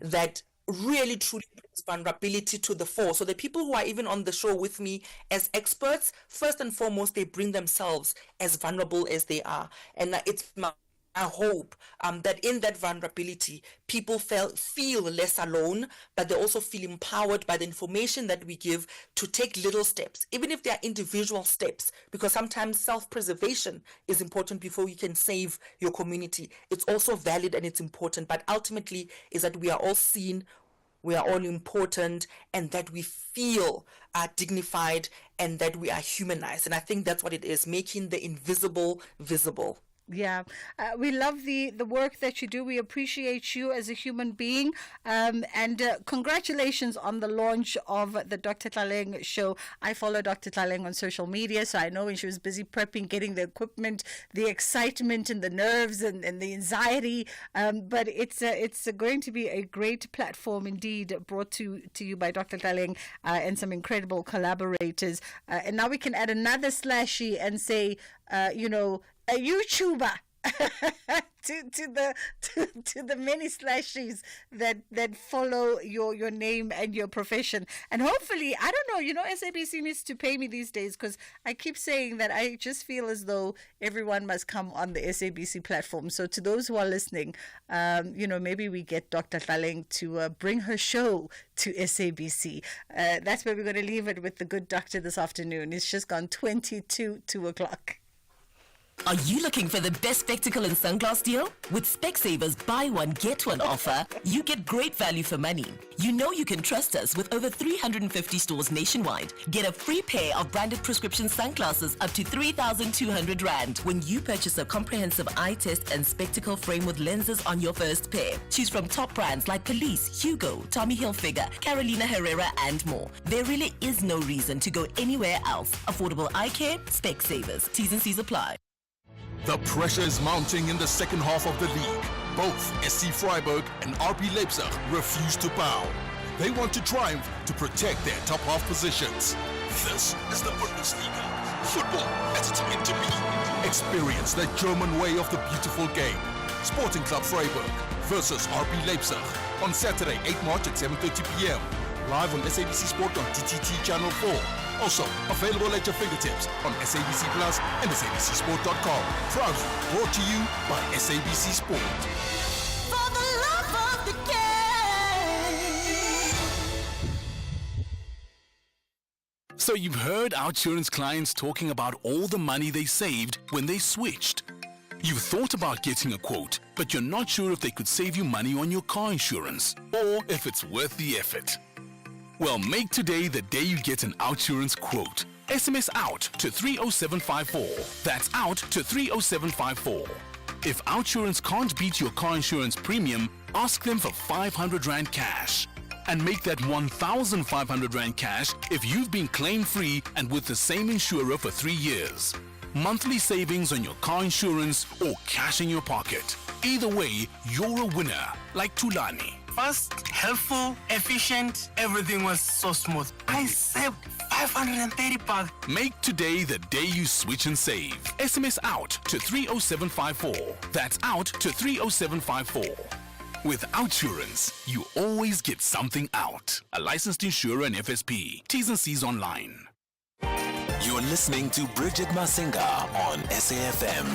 that really truly brings vulnerability to the fore. So the people who are even on the show with me as experts, first and foremost, they bring themselves as vulnerable as they are. And it's my hope that in that vulnerability, people feel less alone, but they also feel empowered by the information that we give to take little steps, even if they are individual steps, because sometimes self-preservation is important before you can save your community. It's also valid and it's important, but ultimately is that we are all seen, we are all important, and that we feel dignified and that we are humanized. And I think that's what it is, making the invisible visible. Yeah, we love the work that you do. We appreciate you as a human being. And congratulations on the launch of the Dr. Tlaleng show. I follow Dr. Tlaleng on social media, so I know when she was busy prepping, getting the equipment, the excitement and the nerves and the anxiety. But it's going to be a great platform indeed, brought to you by Dr. Tlaleng and some incredible collaborators. And now we can add another slashy and say, a YouTuber to the many slashies that follow your name and your profession. And hopefully, I don't know, SABC needs to pay me these days, because I keep saying that I just feel as though everyone must come on the SABC platform. So to those who are listening, maybe we get Dr. Tlaleng to bring her show to SABC. That's where we're going to leave it with the good doctor this afternoon. It's just gone 2 o'clock. Are you looking for the best spectacle and sunglass deal? With Specsavers buy one get one offer, you get great value for money. You know you can trust us with over 350 stores nationwide. Get a free pair of branded prescription sunglasses up to 3,200 Rand when you purchase a comprehensive eye test and spectacle frame with lenses on your first pair. Choose from top brands like Police, Hugo, Tommy Hilfiger, Carolina Herrera, and more. There really is no reason to go anywhere else. Affordable eye care, Specsavers. T's and C's apply. The pressure is mounting in the second half of the league. Both SC Freiburg and RB Leipzig refuse to bow. They want to triumph to protect their top half positions. This is the Bundesliga. Football as it's meant to be. Experience the German way of the beautiful game. Sporting Club Freiburg versus RB Leipzig on Saturday, 8 March at 7:30 p.m. Live on SABC Sport on TTT Channel 4. Also available at your fingertips on SABC Plus and SABCSport.com. Proudly brought to you by SABC Sport. For the love of the game. So you've heard our insurance clients talking about all the money they saved when they switched. You've thought about getting a quote, but you're not sure if they could save you money on your car insurance or if it's worth the effort. Well, make today the day you get an OutSurance quote. SMS out to 30754. That's out to 30754. If OutSurance can't beat your car insurance premium, ask them for 500 Rand cash. And make that 1,500 Rand cash if you've been claim-free and with the same insurer for 3 years. Monthly savings on your car insurance or cash in your pocket. Either way, you're a winner, like Tulani. Fast, helpful, efficient, everything was so smooth. I saved 530 bucks. Make today the day you switch and save. SMS out to 30754. That's out to 30754. With OutSurance, you always get something out. A licensed insurer and FSP. T's and C's online. You're listening to Bridget Masinga on SAFM.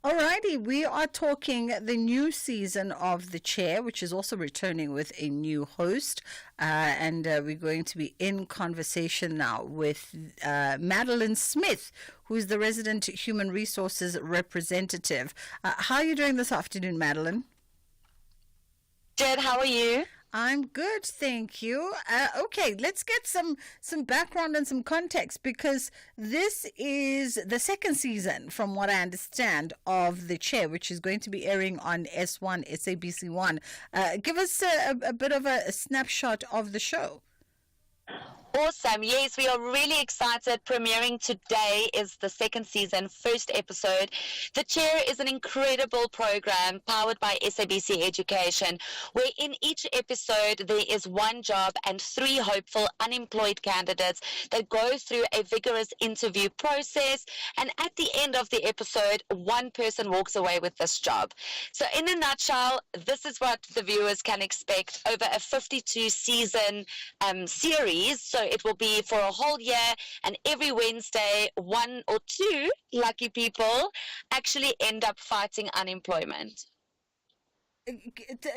Alrighty, we are talking the new season of The Chair, which is also returning with a new host. And we're going to be in conversation now with Madeline Smith, who's the resident human resources representative. How are you doing this afternoon, Madeline? Jed, how are you? I'm good, thank you. Okay, let's get some background and some context, because this is the second season, from what I understand, of The Chair, which is going to be airing on S1, SABC1. Give us a bit of a snapshot of the show. Awesome. Yes, we are really excited. Premiering today is the second season, first episode. The Chair is an incredible program powered by SABC Education, where in each episode there is one job and 3 hopeful unemployed candidates that go through a vigorous interview process. And at the end of the episode, one person walks away with this job. So in a nutshell, this is what the viewers can expect over a 52-season series. So it will be for a whole year, and every Wednesday, 1 or 2 lucky people actually end up fighting unemployment.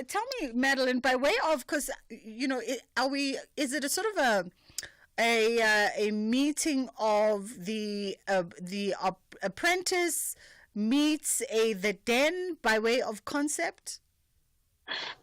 Tell me, Madeline, by way of, because is it a sort of a meeting of the apprentice meets the den by way of concept?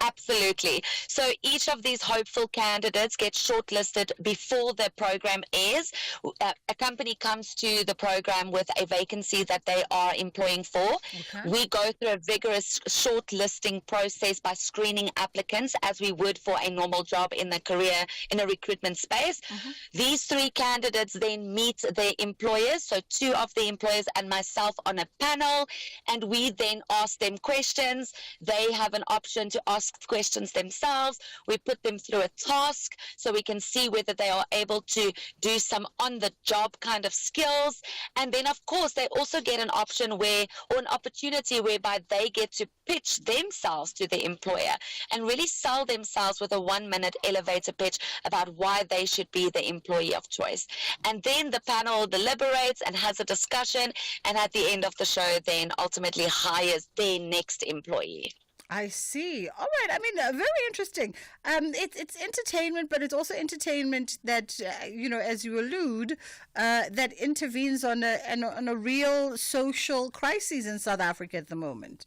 Absolutely. So each of these hopeful candidates gets shortlisted before the program airs. A company comes to the program with a vacancy that they are employing for. Okay. We go through a vigorous shortlisting process by screening applicants as we would for a normal job in a recruitment space. Mm-hmm. These 3 candidates then meet their employers, so 2 of the employers and myself on a panel, and we then ask them questions. They have an option to ask questions themselves. We put them through a task so we can see whether they are able to do some on-the-job kind of skills. And then, of course, they also get an option or an opportunity whereby they get to pitch themselves to the employer and really sell themselves with a 1-minute elevator pitch about why they should be the employee of choice. And then the panel deliberates and has a discussion, and at the end of the show, then ultimately hires their next employee. I see. All right. I mean, very interesting. It's entertainment, but it's also entertainment that, as you allude, that intervenes on a real social crisis in South Africa at the moment.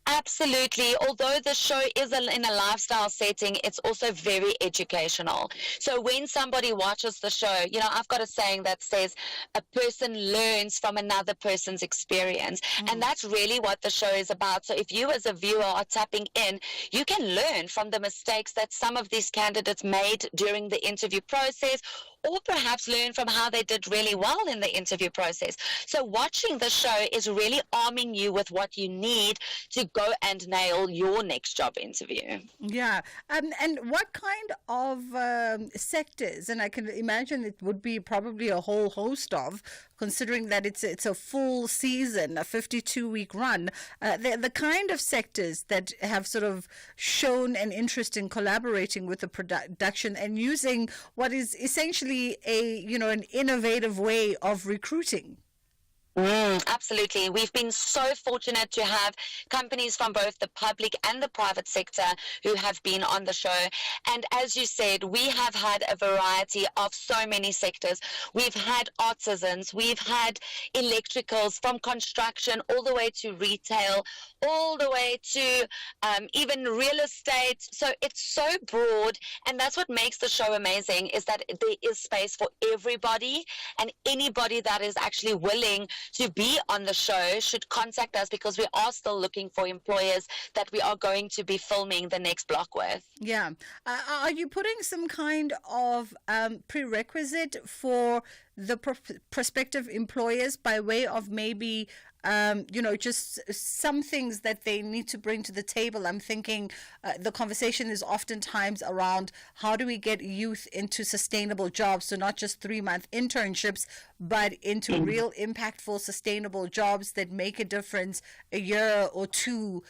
Absolutely. Although the show is in a lifestyle setting, it's also very educational. So when somebody watches the show, I've got a saying that says a person learns from another person's experience. Mm. And that's really what the show is about. So if you as a viewer are tapping in, you can learn from the mistakes that some of these candidates made during the interview process, or perhaps learn from how they did really well in the interview process. So watching the show is really arming you with what you need to go and nail your next job interview. Yeah. And what kind of sectors, and I can imagine it would be probably a whole host of, considering that it's a full season, a 52-week run, the kind of sectors that have sort of shown an interest in collaborating with the production and using what is essentially an innovative way of recruiting. Absolutely. We've been so fortunate to have companies from both the public and the private sector who have been on the show. And as you said, we have had a variety of so many sectors. We've had artisans, we've had electricals, from construction all the way to retail, all the way to even real estate. So it's so broad, and that's what makes the show amazing, is that there is space for everybody, and anybody that is actually willing to be on the show should contact us, because we are still looking for employers that we are going to be filming the next block with. Yeah. Are you putting some kind of prerequisite for the prospective employers by way of maybe just some things that they need to bring to the table? I'm thinking the conversation is oftentimes around how do we get youth into sustainable jobs, so not just 3-month internships, but into real impactful, sustainable jobs that make a difference a year or two,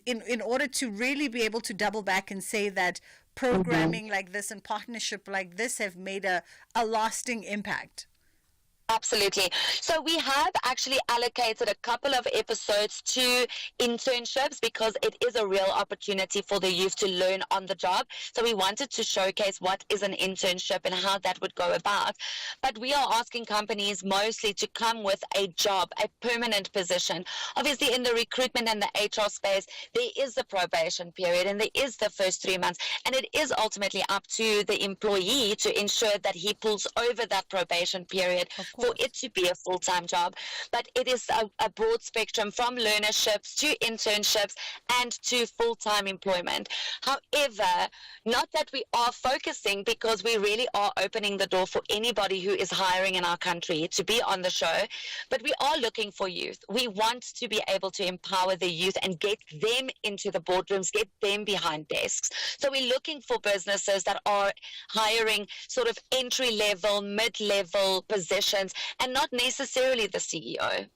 in order to really be able to double back and say that programming like this and partnership like this have made a lasting impact. Absolutely. So we have actually allocated a couple of episodes to internships, because it is a real opportunity for the youth to learn on the job. So we wanted to showcase what is an internship and how that would go about. But we are asking companies mostly to come with a job, a permanent position. Obviously, in the recruitment and the HR space, there is the probation period and there is the first 3 months. And it is ultimately up to the employee to ensure that he pulls over that probation period for it to be a full-time job. But it is a broad spectrum from learnerships to internships and to full-time employment. However, not that we are focusing, because we really are opening the door for anybody who is hiring in our country to be on the show, but we are looking for youth. We want to be able to empower the youth and get them into the boardrooms, get them behind desks. So we're looking for businesses that are hiring sort of entry-level, mid-level positions and not necessarily the CEO.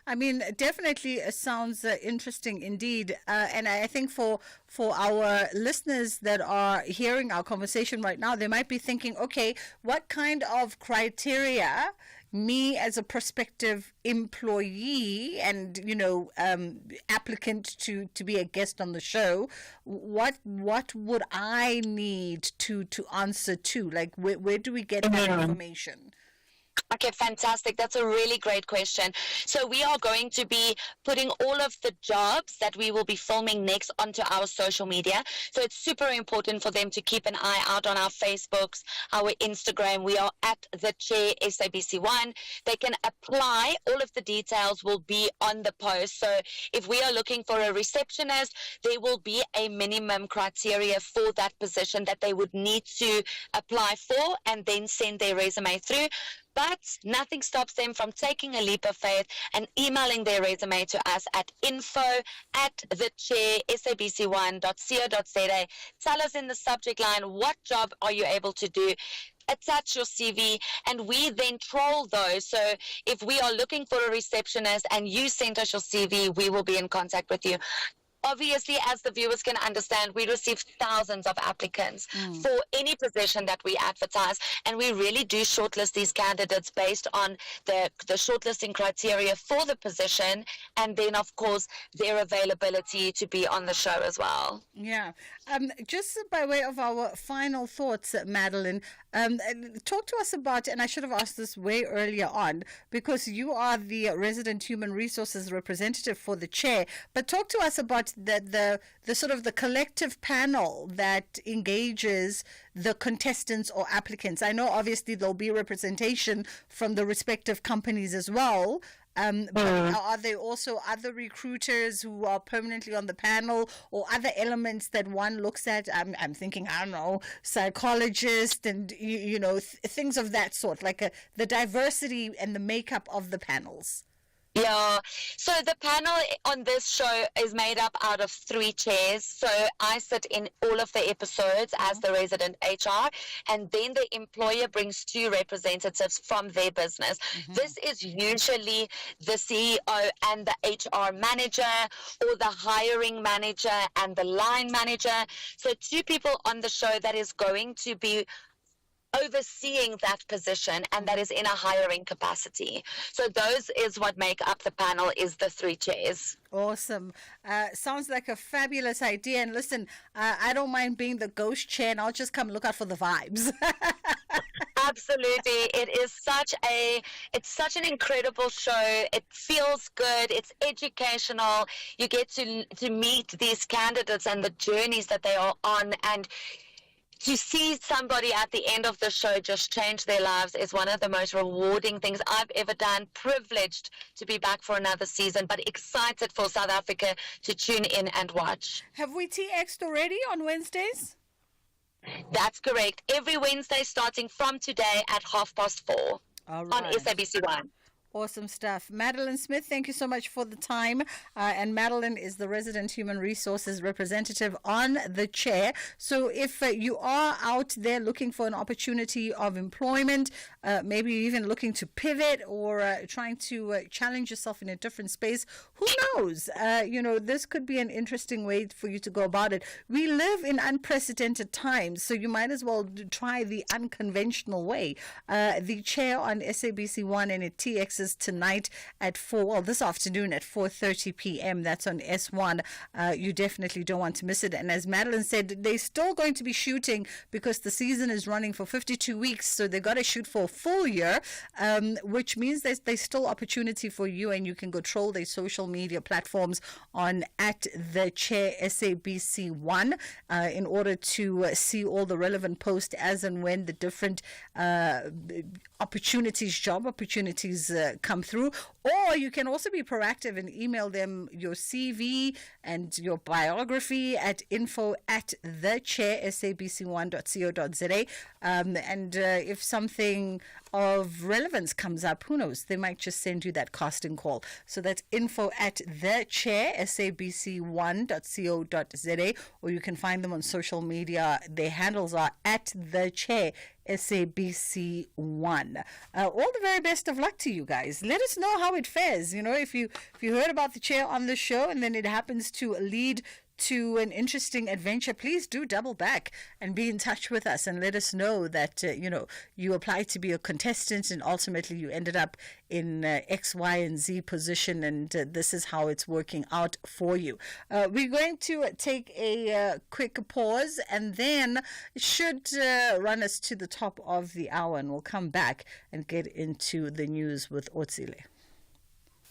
I mean, definitely sounds interesting indeed. And I think for our listeners that are hearing our conversation right now, they might be thinking, okay, what kind of criteria me as a prospective employee and, applicant to be a guest on the show, what would I need to answer to? Like, where do we get that information? Okay, fantastic. That's a really great question. So we are going to be putting all of the jobs that we will be filming next onto our social media. So it's super important for them to keep an eye out on our Facebooks, our Instagram. We are at The Chair SABC1. They can apply. All of the details will be on the post. So if we are looking for a receptionist, there will be a minimum criteria for that position that they would need to apply for and then send their resume through. But nothing stops them from taking a leap of faith and emailing their resume to us at info@thechair.sabc1.co.za. Tell us in the subject line, what job are you able to do? Attach your CV, and we then troll those. So if we are looking for a receptionist and you send us your CV, we will be in contact with you. Obviously, as the viewers can understand, we receive thousands of applicants for any position that we advertise, and we really do shortlist these candidates based on the shortlisting criteria for the position, and then, of course, their availability to be on the show as well. Yeah. Just by way of our final thoughts, Madeline, talk to us about, and I should have asked this way earlier on, because you are the resident human resources representative for the chair, but talk to us about the sort of the collective panel that engages the contestants or applicants. I know obviously there'll be representation from the respective companies as well. But are there also other recruiters who are permanently on the panel, or other elements that one looks at? I'm thinking, I don't know, psychologists and, things of that sort, like the diversity and the makeup of the panels. Yeah, so the panel on this show is made up out of 3 chairs. So I sit in all of the episodes as the resident HR, and then the employer brings 2 representatives from their business. This is usually the CEO and the HR manager, or the hiring manager and the line manager. So 2 people on the show that is going to be overseeing that position, and that is in a hiring capacity. So those is what make up the panel, is the 3 chairs. Awesome. Sounds like a fabulous idea. And listen, I don't mind being the ghost chair, and I'll just come look out for the vibes. Absolutely. It's such an incredible show. It feels good. It's educational. You get to meet these candidates and the journeys that they are on, and to see somebody at the end of the show just change their lives is one of the most rewarding things I've ever done. Privileged to be back for another season, but excited for South Africa to tune in and watch. Have we TX'd already on Wednesdays? That's correct. Every Wednesday starting from today at 4:30 on SABC1. Awesome stuff. Madeline Smith, thank you so much for the time. And Madeline is the resident human resources representative on the chair. So if you are out there looking for an opportunity of employment, maybe even looking to pivot or trying to challenge yourself in a different space, who knows? This could be an interesting way for you to go about it. We live in unprecedented times, so you might as well try the unconventional way. The chair on SABC1 and at TX services tonight at 4, well, this afternoon at 4:30 p.m. That's on S1. You definitely don't want to miss it. And as Madeline said, they're still going to be shooting because the season is running for 52 weeks. So they've got to shoot for a full year, which means there's still opportunity for you, and you can go troll their social media platforms on at the Chair SABC1 in order to see all the relevant posts as and when the different job opportunities come through. Or you can also be proactive and email them your CV and your biography at info@thechair.sabc1.co.za. And if something of relevance comes up, who knows, they might just send you that casting call. So that's info@thechair.sabc1.co.za, or you can find them on social media. Their handles are at the Chair SABC1. All the very best of luck to you guys. Let us know how it fares. You know, if you heard about the Chair on the show and then it happens to lead to an interesting adventure, please do double back and be in touch with us and let us know that you applied to be a contestant and ultimately you ended up in X, Y, and Z position, and this is how it's working out for you. We're going to take a quick pause, and then it should run us to the top of the hour, and we'll come back and get into the news with Otsile.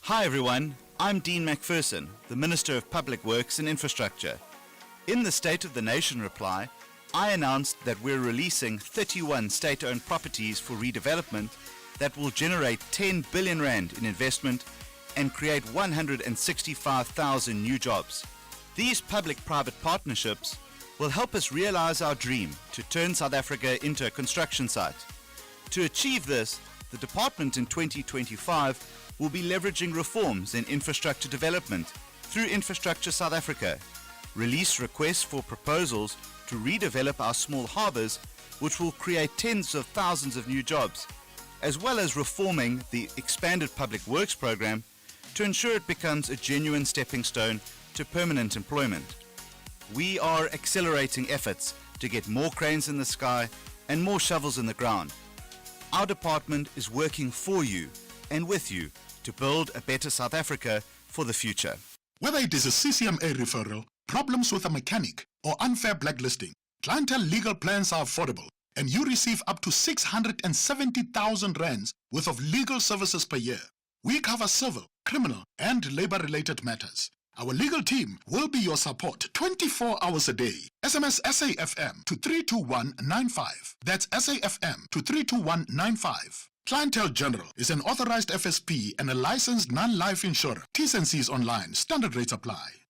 Hi everyone, I'm Dean McPherson, the Minister of Public Works and Infrastructure. In the State of the Nation reply, I announced that we're releasing 31 state-owned properties for redevelopment that will generate 10 billion rand in investment and create 165,000 new jobs. These public-private partnerships will help us realize our dream to turn South Africa into a construction site. To achieve this, the department in 2025 will be leveraging reforms in infrastructure development through Infrastructure South Africa, release requests for proposals to redevelop our small harbours, which will create tens of thousands of new jobs, as well as reforming the expanded public works program to ensure it becomes a genuine stepping stone to permanent employment. We are accelerating efforts to get more cranes in the sky and more shovels in the ground. Our department is working for you and with you to build a better South Africa for the future. Whether it is a CCMA referral, problems with a mechanic, or unfair blacklisting, clientele legal plans are affordable, and you receive up to 670,000 rands worth of legal services per year. We cover civil, criminal, and labor-related matters. Our legal team will be your support 24 hours a day. SMS SAFM to 32195. That's SAFM to 32195. Clientele General is an authorized FSP and a licensed non-life insurer. T's and C's online. Standard rates apply.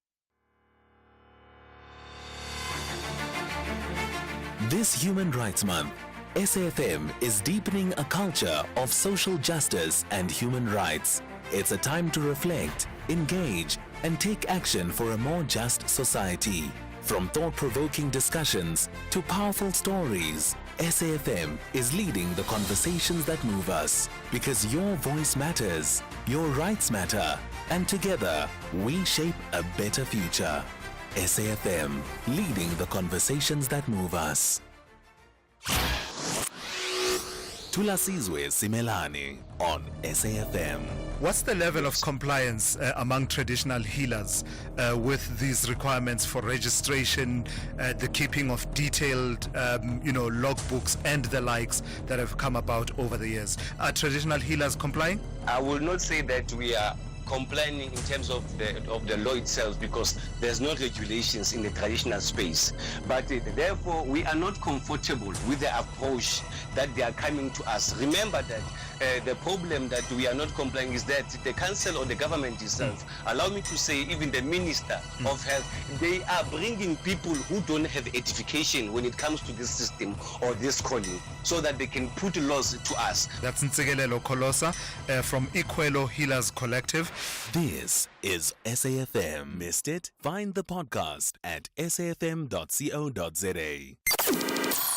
This Human Rights Month, SAFM is deepening a culture of social justice and human rights. It's a time to reflect, engage, and take action for a more just society. From thought-provoking discussions to powerful stories, SAFM is leading the conversations that move us, because your voice matters, your rights matter, and together we shape a better future. SAFM, leading the conversations that move us. Tulasizwe Simelane on SAFM. What's the level of compliance among traditional healers with these requirements for registration, the keeping of detailed, logbooks and the likes that have come about over the years? Are traditional healers complying? I will not say that we are complying in terms of the law itself, because there's no regulations in the traditional space. But therefore, we are not comfortable with the approach that they are coming to us. Remember that the problem that we are not complying is that the council or the government itself, allow me to say even the minister of health, they are bringing people who don't have edification when it comes to this system or this calling, so that they can put laws to us. That's Ntsikelelo Kolosa from Ikwelo Healers Collective. This is SAFM. Missed it? Find the podcast at safm.co.za.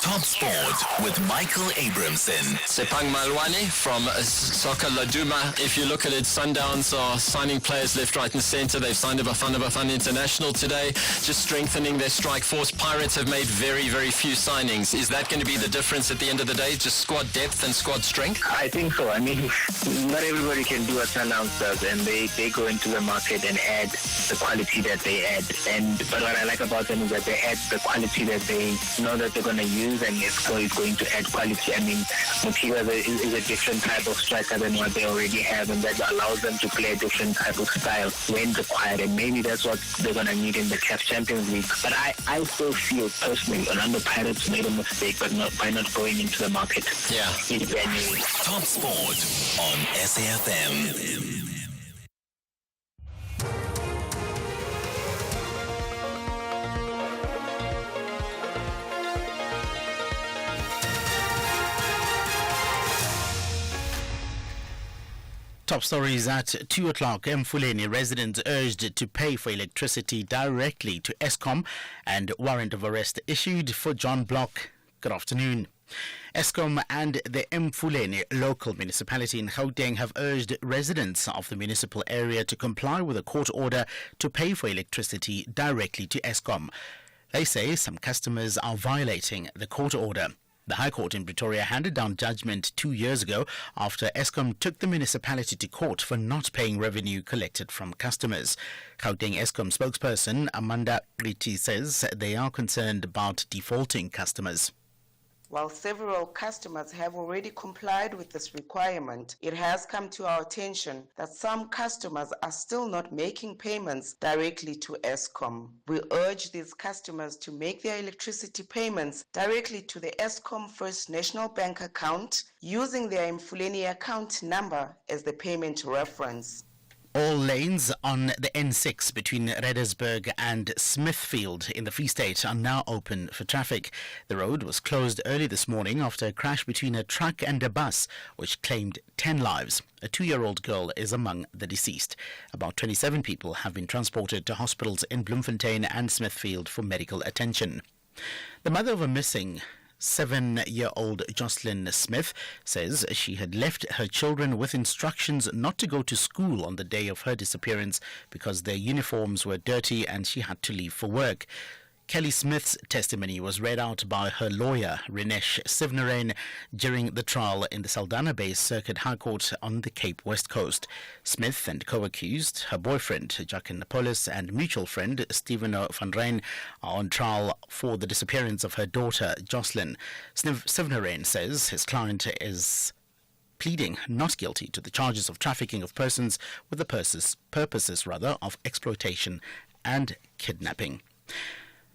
Top Sport with Michael Abramson. Sepang Malwane from Soccer Laduma. If you look at it, Sundowns are signing players left, right and centre. They've signed a Bafana International today, just strengthening their strike force. Pirates have made very, very few signings. Is that going to be the difference at the end of the day, just squad depth and squad strength? I think so. I mean, not everybody can do what Sundowns does, and they go into the market and add the quality that they add. But what I like about them is that they add the quality that they know that they're going to use, and it's going to add quality. I mean, Motiba is a different type of striker than what they already have, and that allows them to play a different type of style when required, and maybe that's what they're going to need in the CAF Champions League. But I still feel personally Orlando Pirates made a mistake by not going into the market. Yeah. In January. Top Sport on SAFM. Top stories at 2 o'clock. Mfuleni residents urged to pay for electricity directly to Eskom, and warrant of arrest issued for John Block. Good afternoon. Eskom and the Mfuleni local municipality in Gauteng have urged residents of the municipal area to comply with a court order to pay for electricity directly to Eskom. They say some customers are violating the court order. The High Court in Pretoria handed down judgment 2 years ago after Eskom took the municipality to court for not paying revenue collected from customers. Gauteng Eskom spokesperson Amanda Riti says they are concerned about defaulting customers. While several customers have already complied with this requirement, it has come to our attention that some customers are still not making payments directly to Eskom. We urge these customers to make their electricity payments directly to the Eskom First National Bank account using their Mfuleni account number as the payment reference. All lanes on the N6 between Reddersburg and Smithfield in the Free State are now open for traffic. The road was closed early this morning after a crash between a truck and a bus, which claimed 10 lives. A 2-year-old girl is among the deceased. About 27 people have been transported to hospitals in Bloemfontein and Smithfield for medical attention. The mother of a missing 7-year-old Jocelyn Smith says she had left her children with instructions not to go to school on the day of her disappearance because their uniforms were dirty and she had to leave for work. Kelly Smith's testimony was read out by her lawyer, Rinesh Sivnarain, during the trial in the Saldanha Bay Circuit High Court on the Cape West Coast. Smith and co-accused, her boyfriend, Jacques Napolis, and mutual friend, Stephen van Rijn, are on trial for the disappearance of her daughter, Jocelyn. Sivnarain says his client is pleading not guilty to the charges of trafficking of persons with the purposes of exploitation and kidnapping.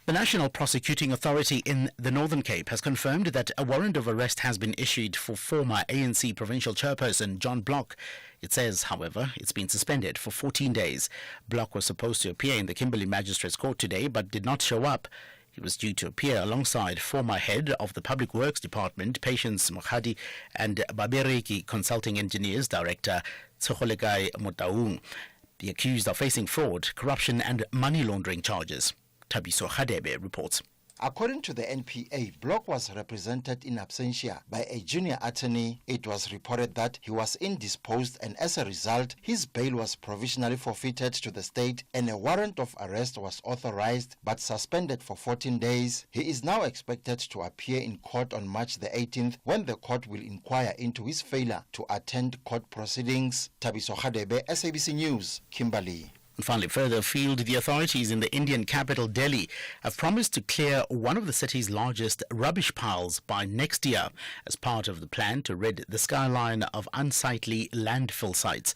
The National Prosecuting Authority in the Northern Cape has confirmed that a warrant of arrest has been issued for former ANC provincial chairperson John Block. It says, however, it's been suspended for 14 days. Block was supposed to appear in the Kimberley Magistrates Court today but did not show up. He was due to appear alongside former head of the Public Works Department, Patience Mokhadi, and Babereki Consulting Engineers Director Tsogolekai Motaung. The accused are facing fraud, corruption and money laundering charges. Tabiso Khadebe reports. According to the NPA, Block was represented in absentia by a junior attorney. It was reported that he was indisposed, and as a result, his bail was provisionally forfeited to the state and a warrant of arrest was authorized but suspended for 14 days. He is now expected to appear in court on March the 18th when the court will inquire into his failure to attend court proceedings. Tabiso Khadebe, SABC News, Kimberley. And finally, further afield, the authorities in the Indian capital, Delhi, have promised to clear one of the city's largest rubbish piles by next year as part of the plan to rid the skyline of unsightly landfill sites.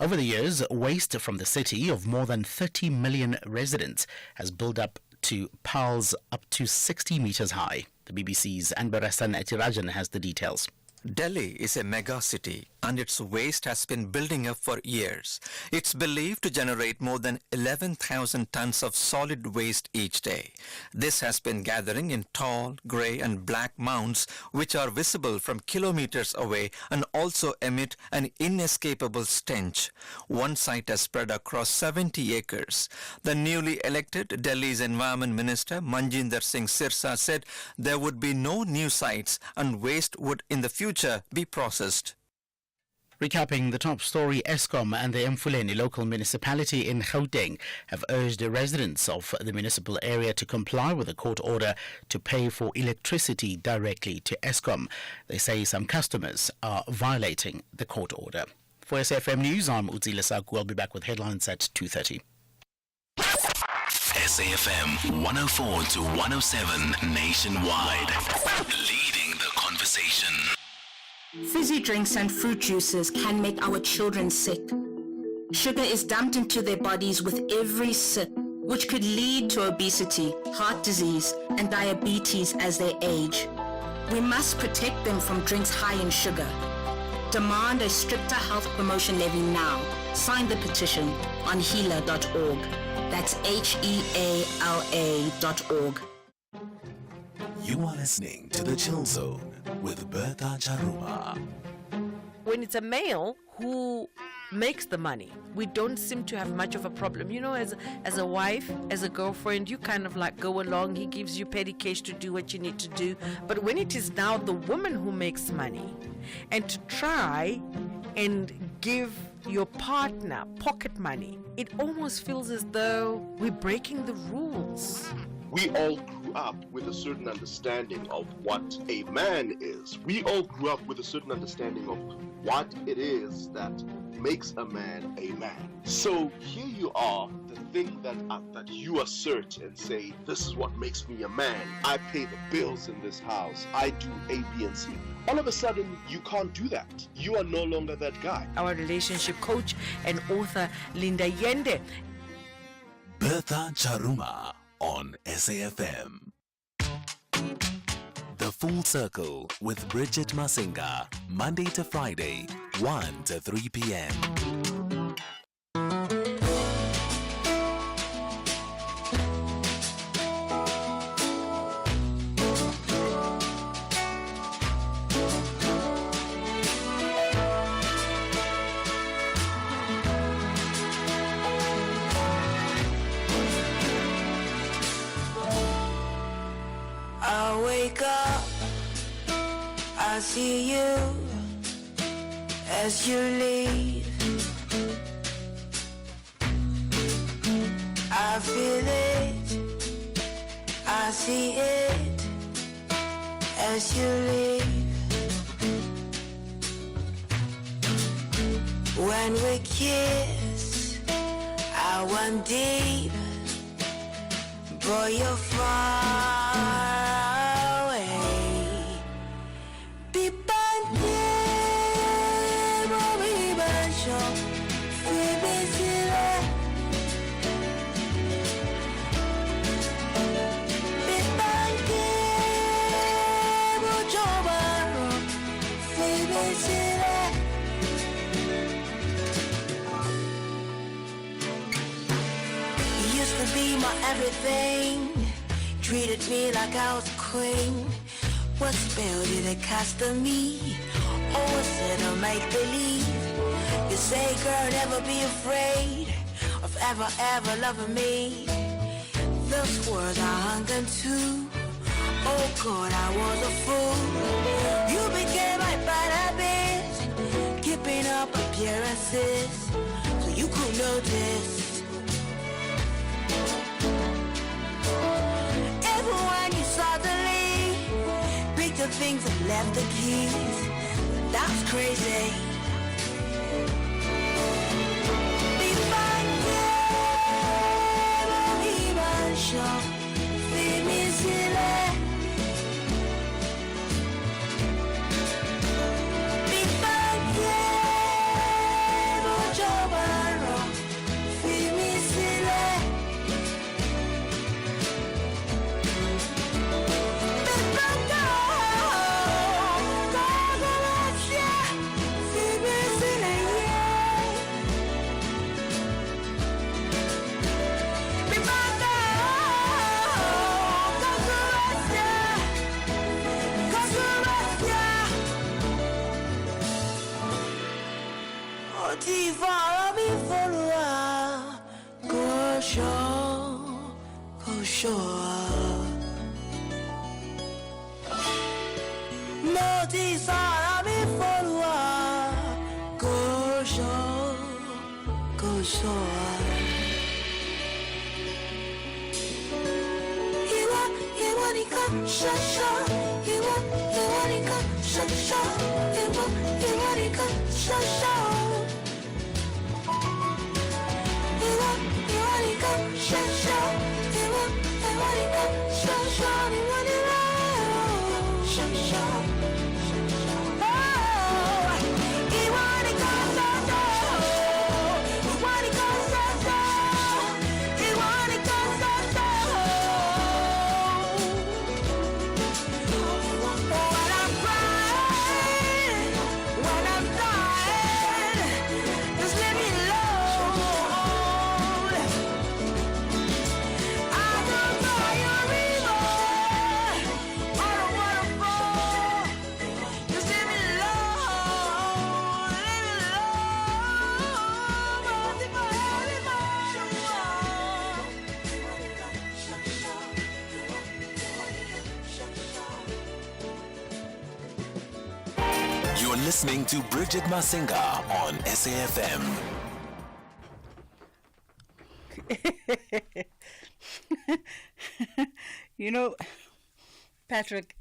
Over the years, waste from the city of more than 30 million residents has built up to piles up to 60 meters high. The BBC's Anbarasan Etirajan has the details. Delhi is a mega city and its waste has been building up for years. It's believed to generate more than 11,000 tons of solid waste each day. This has been gathering in tall, grey and black mounds which are visible from kilometers away and also emit an inescapable stench. One site has spread across 70 acres. The newly elected Delhi's Environment Minister Manjinder Singh Sirsa said there would be no new sites and waste would in the future be processed. Recapping the top story, Eskom and the Mfuleni local municipality in Gauteng have urged the residents of the municipal area to comply with a court order to pay for electricity directly to Eskom. They say some customers are violating the court order. For SFM News, I'm Utsile Saku. I'll be back with headlines at 2:30. SAFM 104 to 107 nationwide. Leading the conversation. Fizzy drinks and fruit juices can make our children sick. Sugar is dumped into their bodies with every sip, which could lead to obesity, heart disease, and diabetes as they age. We must protect them from drinks high in sugar. Demand a stricter health promotion levy now. Sign the petition on heala.org. That's HEALA.org. You are listening to The Chill Zone with Bertha Charuma. When it's a male who makes the money, we don't seem to have much of a problem. You know, as a wife, as a girlfriend, you kind of like go along, he gives you petty cash to do what you need to do. But when it is now the woman who makes money, and to try and give your partner pocket money, it almost feels as though we're breaking the rules. We all grew up with a certain understanding of what a man is. We all grew up with a certain understanding of what it is that makes a man a man. So here you are, the thing that you assert and say, this is what makes me a man. I pay the bills in this house. I do A, B, and C. All of a sudden, you can't do that. You are no longer that guy. Our relationship coach and author, Linda Yende. Bertha Charuma on SAFM. The Full Circle with Bridget Masinga, Monday to Friday, 1 to 3 p.m. I wake up, I see you as you leave. I feel it, I see it as you leave. When we kiss, I went deep, but you're far. Everything, treated me like I was a queen. What spell did it cast on me? Or was it a make-believe? You say, girl, never be afraid of ever loving me. Those words I hung on to. Oh God, I was a fool. You became my bad habit, keeping up appearances so you could notice. When you suddenly pick the things and left the keys, that's crazy. Motiva mi folua Kosho Koshoa Motiva mi folua Kosho Koshoa Iwanika Shasha Iwanika Shasha Iwanika Shasha Iwanika Shasha Iwanika Shasha Iwanika Shasha Iwanika Shasha Iwanika Shasha when I'm crying, when I'm dying, just let me alone. I don't know your river, I don't wanna fall. Just let me alone, leave me You're listening to Bridget Masinga on SAFM. You know, Patrick,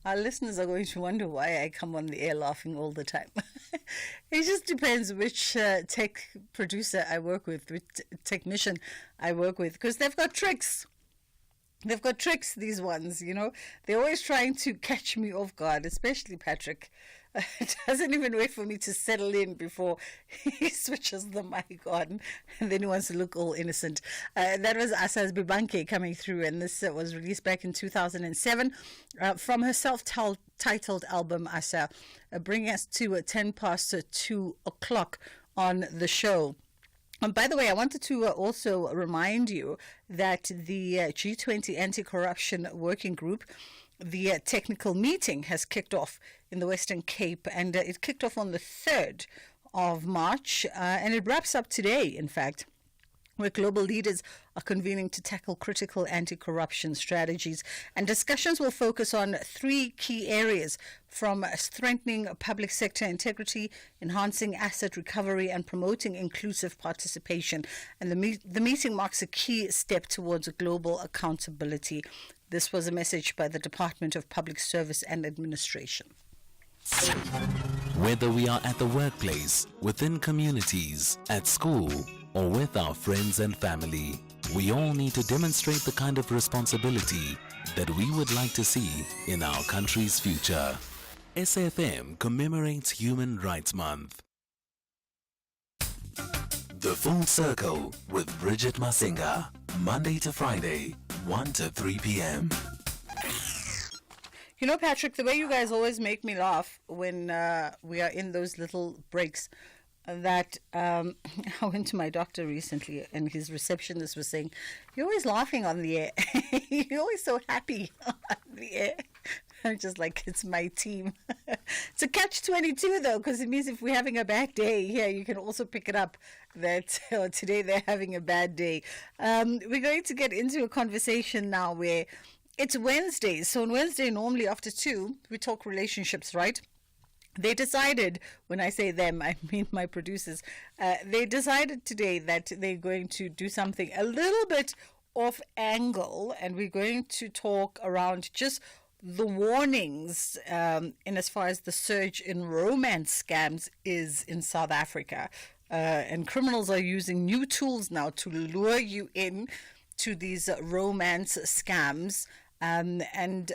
our listeners are going to wonder why I come on the air laughing all the time. It just depends which tech producer I work with, which technician I work with, because they've got tricks. They've got tricks, these ones, you know. They're always trying to catch me off guard, especially Patrick. It doesn't even wait for me to settle in before he switches the mic on, and then he wants to look all innocent. That was Asa's Bibanke coming through, and this was released back in 2007 from her self-titled album, Asa, bringing us to 10 past 2 o'clock on the show. And by the way, I wanted to also remind you that the G20 Anti-Corruption Working Group, the technical meeting has kicked off in the Western Cape, and it kicked off on the 3rd of March, and it wraps up today, in fact, where global leaders are convening to tackle critical anti-corruption strategies. And discussions will focus on 3 key areas, from strengthening public sector integrity, enhancing asset recovery, and promoting inclusive participation. And the meeting marks a key step towards global accountability. This was a message by the Department of Public Service and Administration. Whether we are at the workplace, within communities, at school, or with our friends and family, we all need to demonstrate the kind of responsibility that we would like to see in our country's future. SAFM commemorates Human Rights Month. The Full Circle with Bridget Masinga, Monday to Friday, 1 to 3 p.m. You know, Patrick, the way you guys always make me laugh when we are in those little breaks, that I went to my doctor recently, and his receptionist was saying, "You're always laughing on the air. You're always so happy on the air." I'm just like, it's my team. It's a catch-22 though, because it means if we're having a bad day here, you can also pick it up that today they're having a bad day. We're going to get into a conversation now where it's Wednesday. So on Wednesday, normally after 2, we talk relationships, right? They decided, when I say them, I mean my producers, they decided today that they're going to do something a little bit off angle, and we're going to talk around just the warnings in as far as the surge in romance scams is in South Africa. And criminals are using new tools now to lure you in to these romance scams. And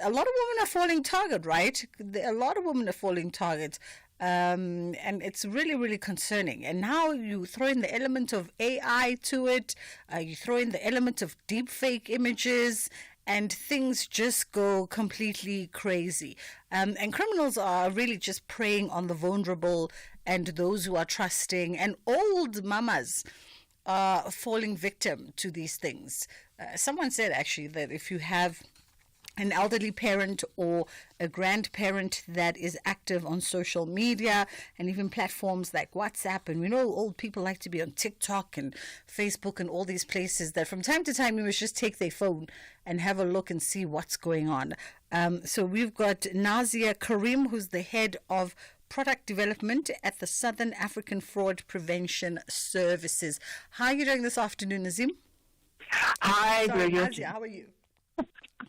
a lot of women are falling target, right? A lot of women are falling target. And it's really, really concerning. And now you throw in the element of AI to it. You throw in the element of deep fake images, and things just go completely crazy. And criminals are really just preying on the vulnerable and those who are trusting, and old mamas are falling victim to these things. Someone said actually that if you have an elderly parent or a grandparent that is active on social media and even platforms like WhatsApp. And we know old people like to be on TikTok and Facebook and all these places that from time to time you must just take their phone and have a look and see what's going on. So we've got Nazia Karim, who's the head of product development at the Southern African Fraud Prevention Services. How are you doing this afternoon, Nazim? Hi, Bridget. Nazia, how are you?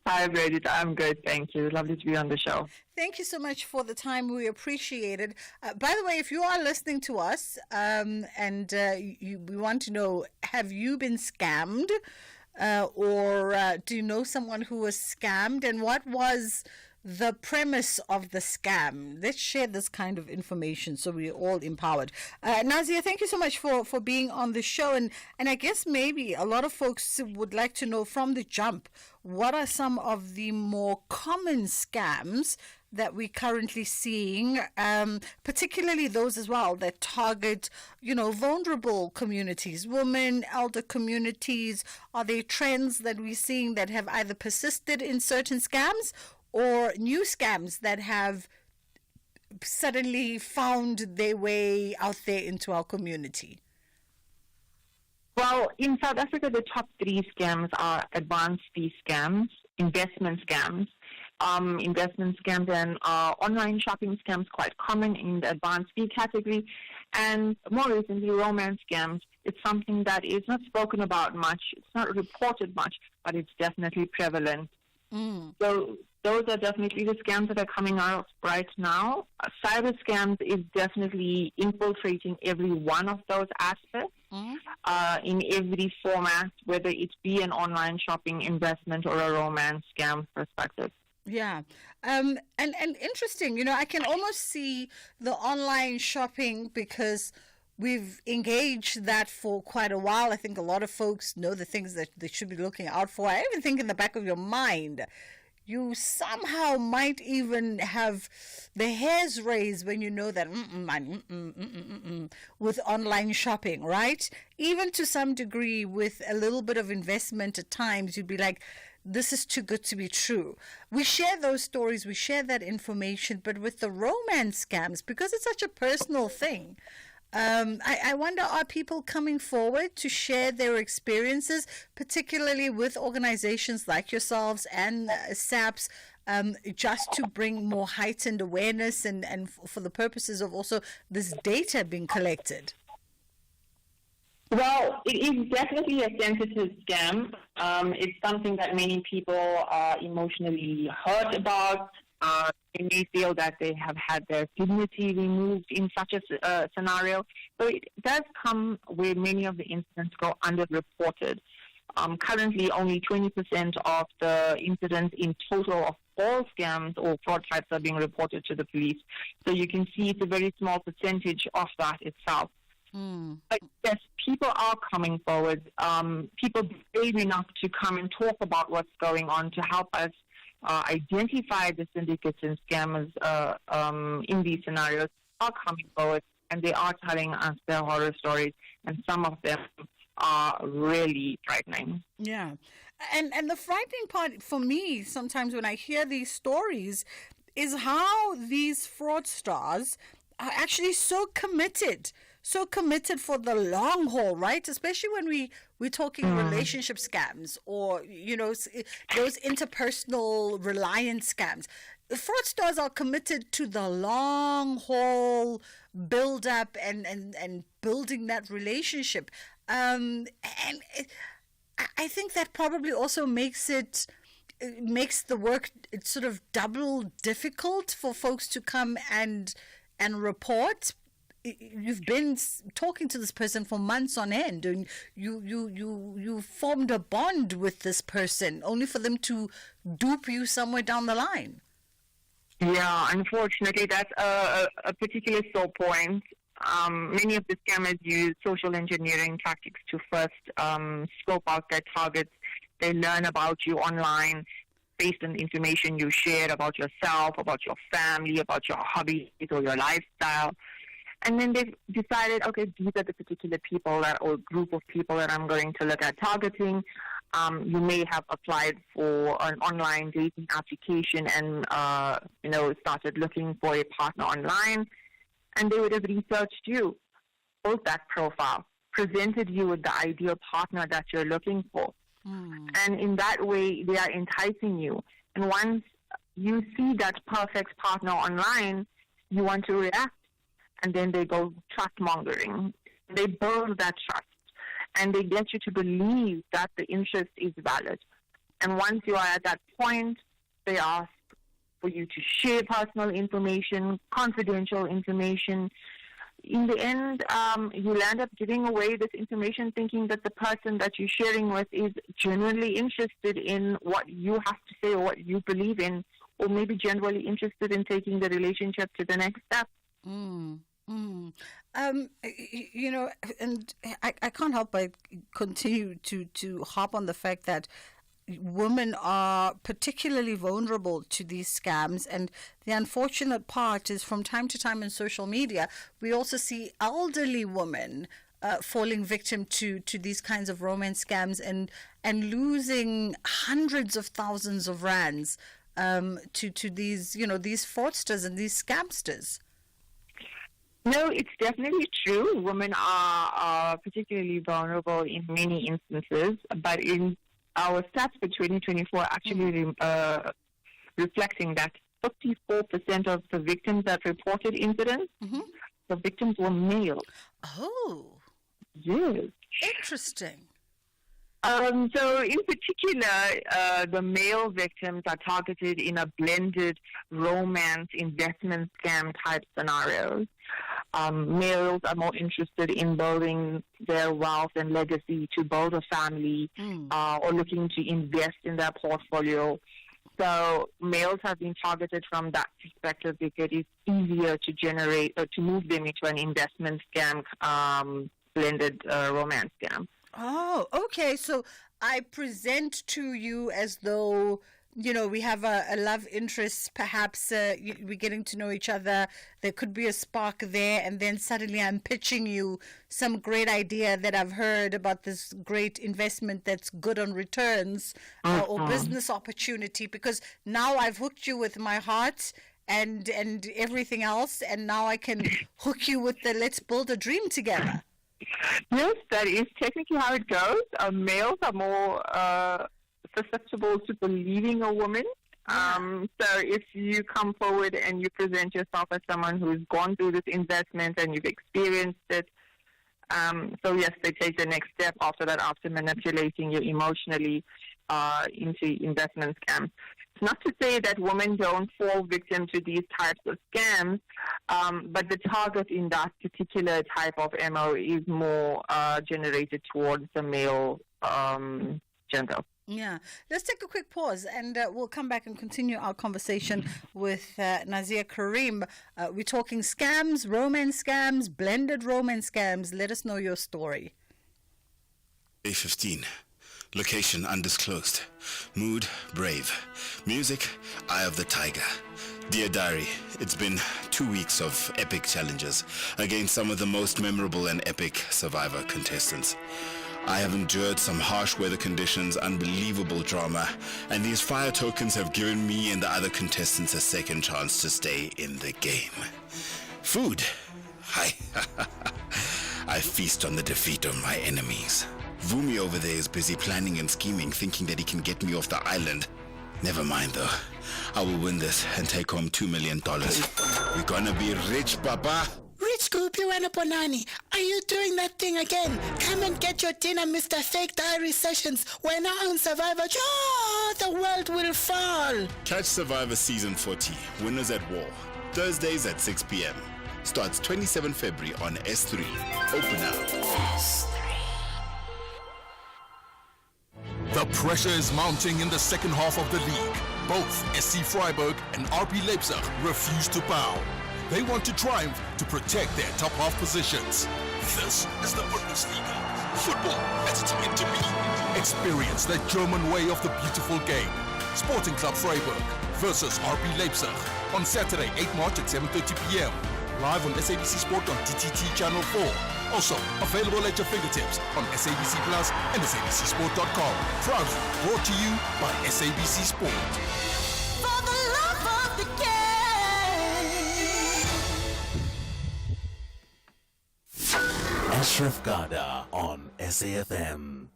Hi, Bridget. I'm good, thank you. Lovely to be on the show. Thank you so much for the time. We appreciate it. By the way, if you are listening to us we want to know, have you been scammed or do you know someone who was scammed, and what was the premise of the scam? Let's share this kind of information so we're all empowered. Nazia, thank you so much for being on the show. And I guess maybe a lot of folks would like to know from the jump, what are some of the more common scams that we're currently seeing, particularly those as well that target, vulnerable communities, women, elder communities? Are there trends that we're seeing that have either persisted in certain scams or new scams that have suddenly found their way out there into our community? Well, in South Africa, the top 3 scams are advanced fee scams, investment scams. Investment scams and online shopping scams quite common in the advanced fee category. And more recently, romance scams. It's something that is not spoken about much. It's not reported much, but it's definitely prevalent. So those are definitely the scams that are coming out right now. Cyber scams is definitely infiltrating every one of those aspects in every format, whether it be an online shopping, investment, or a romance scam perspective. Yeah. And interesting, I can almost see the online shopping because we've engaged that for quite a while. I think a lot of folks know the things that they should be looking out for. I even think in the back of your mind, you somehow might even have the hairs raised when you know that with online shopping, right? Even to some degree with a little bit of investment at times, you'd be like, this is too good to be true. We share those stories, we share that information, but with the romance scams, because it's such a personal thing, I wonder, are people coming forward to share their experiences, particularly with organizations like yourselves and SAPS, just to bring more heightened awareness and for the purposes of also this data being collected? Well, it is definitely a sensitive scam. It's something that many people are emotionally hurt about. They may feel that they have had their dignity removed in such a scenario. So it does come where many of the incidents go underreported. Currently, only 20% of the incidents in total of all scams or fraud types are being reported to the police. So you can see it's a very small percentage of that itself. But yes, people are coming forward. People brave enough to come and talk about what's going on to help us identify the syndicates and scammers in these scenarios are coming forward, and they are telling us their horror stories, and some of them are really frightening. Yeah. And the frightening part for me sometimes when I hear these stories is how these fraudsters are actually so committed for the long haul, right? Especially when we're talking relationship scams or, those interpersonal reliance scams. The fraudsters are committed to the long haul build up and building that relationship. And I think that probably also makes the work sort of double difficult for folks to come and report. You've been talking to this person for months on end, and you formed a bond with this person only for them to dupe you somewhere down the line. Yeah, unfortunately, that's a particular sore point. Many of the scammers use social engineering tactics to first scope out their targets. They learn about you online based on the information you shared about yourself, about your family, about your hobbies or your lifestyle. And then they've decided, okay, these are the particular people or group of people that I'm going to look at targeting. you may have applied for an online dating application and, started looking for a partner online, and they would have researched you, built that profile, presented you with the ideal partner that you're looking for. And in that way, they are enticing you. And once you see that perfect partner online, you want to react. And then they go trust-mongering. They build that trust. And they get you to believe that the interest is valid. And once you are at that point, they ask for you to share personal information, confidential information. In the end, you'll end up giving away this information thinking that the person that you're sharing with is genuinely interested in what you have to say or what you believe in, or maybe genuinely interested in taking the relationship to the next step. And I can't help but continue to harp on the fact that women are particularly vulnerable to these scams, and the unfortunate part is from time to time in social media we also see elderly women falling victim to these kinds of romance scams and losing hundreds of thousands of rands to these these fraudsters and these scamsters. No, it's definitely true. Women are particularly vulnerable in many instances, but in our stats for 2024 actually reflecting that 54% of the victims that reported incidents, the victims were male. Oh. Yes. Interesting. So in particular, the male victims are targeted in a blended romance investment scam type scenarios. Males are more interested in building their wealth and legacy to build a family or looking to invest in their portfolio. So males have been targeted from that perspective because it's easier to generate or to move them into an investment scam, blended romance scam. Oh, okay. So I present to you as though, we have a love interest, perhaps we're getting to know each other. There could be a spark there. And then suddenly I'm pitching you some great idea that I've heard about this great investment that's good on returns or business opportunity, because now I've hooked you with my heart and everything else. And now I can hook you with the let's build a dream together. Yes, that is technically how it goes. Males are more susceptible to believing a woman. So if you come forward and you present yourself as someone who's gone through this investment and you've experienced it, so yes, they take the next step after that, after manipulating you emotionally into investment scams. It's not to say that women don't fall victim to these types of scams, but the target in that particular type of MO is more generated towards the male gender. Yeah. Let's take a quick pause and we'll come back and continue our conversation with Nazia Karim. We're talking scams, romance scams, blended romance scams. Let us know your story. Day 15. Location undisclosed. Mood brave. Music Eye of the Tiger. Dear Diary, it's been 2 weeks of epic challenges against some of the most memorable and epic Survivor contestants. I have endured some harsh weather conditions, unbelievable drama, and these fire tokens have given me and the other contestants a second chance to stay in the game. Food. I feast on the defeat of my enemies. Vumi over there is busy planning and scheming, thinking that he can get me off the island. Never mind though. I will win this and take home $2 million. We're gonna be rich, Papa. Rich Goopy Wanaponani, are you doing that thing again? Come and get your dinner, Mr. Fake Diary Sessions. We're now on Survivor. Oh, the world will fall. Catch Survivor Season 40, Winners at War. Thursdays at 6 p.m. Starts 27 February on S3. Open up. The pressure is mounting in the second half of the league. Both SC Freiburg and RB Leipzig refuse to bow. They want to triumph to protect their top half positions. This is the Bundesliga. Football as it's meant to be. Experience the German way of the beautiful game. Sporting Club Freiburg versus RB Leipzig on Saturday, 8 March at 7:30 p.m. Live on SABC Sport on DTT Channel 4 Also, available at your fingertips on SABC Plus and SABCSport.com. Proudly brought to you by SABC Sport. For the love of the game. Ashraf Garda on SAFM.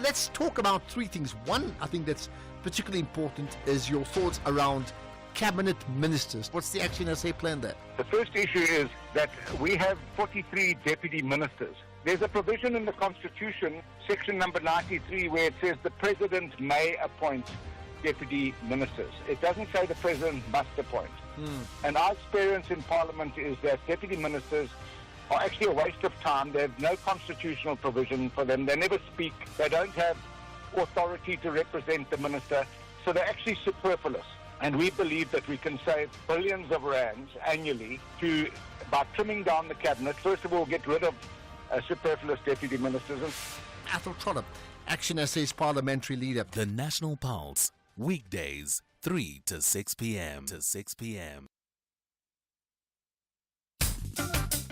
Let's talk about three things. One, I think that's particularly important is your thoughts around cabinet ministers. What's the Action SA plan there? The first issue is that we have 43 deputy ministers. There's a provision in the Constitution, section number 93, where it says the President may appoint deputy ministers. It doesn't say the President must appoint. And our experience in Parliament is that deputy ministers are actually a waste of time. They have no constitutional provision for them. They never speak. They don't have authority to represent the minister. So they're actually superfluous. And we believe that we can save billions of rands annually by trimming down the cabinet. First of all, get rid of superfluous deputy ministers. Athol Trollip, Action SA's parliamentary leader. The National Pulse, weekdays, 3 to 6 p.m.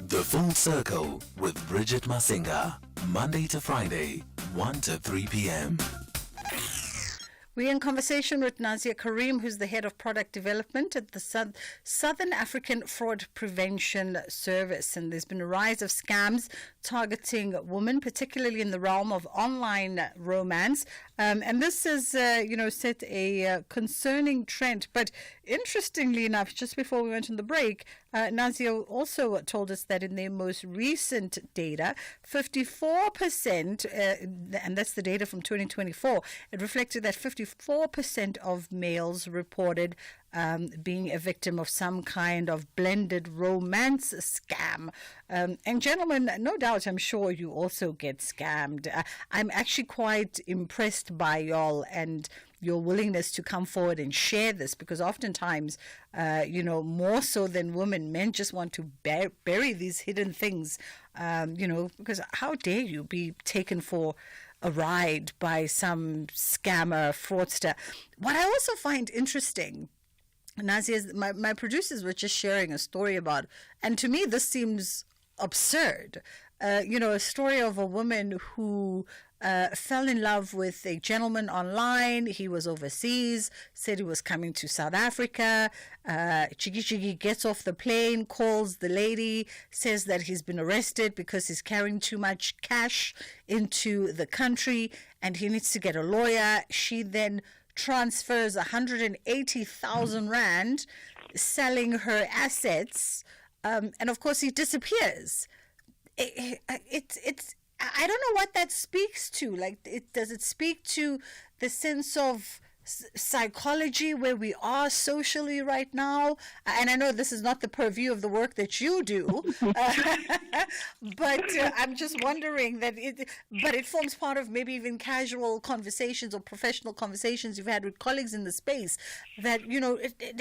The Full Circle with Bridget Masinga, Monday to Friday, 1 to 3 p.m. We're in conversation with Nazia Karim, who's the head of product development at the Southern African Fraud Prevention Service. And there's been a rise of scams targeting women, particularly in the realm of online romance. And this has, set a concerning trend. But interestingly enough, just before we went on the break, Nazia also told us that in their most recent data, 54%, and that's the data from 2024, it reflected that 54% of males reported being a victim of some kind of blended romance scam. And gentlemen, no doubt, I'm sure you also get scammed. I'm actually quite impressed by y'all and your willingness to come forward and share this, because oftentimes, more so than women, men just want to bury these hidden things, because how dare you be taken for a ride by some scammer, fraudster. What I also find interesting, Nazia, my producers were just sharing a story about, and to me this seems absurd, a story of a woman who fell in love with a gentleman online. He was overseas, said he was coming to South Africa. Chigi gets off the plane, calls the lady, says that he's been arrested because he's carrying too much cash into the country and he needs to get a lawyer. She then transfers 180,000 rand, selling her assets, and of course he disappears. It's I don't know what that speaks to. Does it speak to the sense of psychology where we are socially right now? And I know this is not the purview of the work that you do, but I'm just wondering but it forms part of maybe even casual conversations or professional conversations you've had with colleagues in the space, that,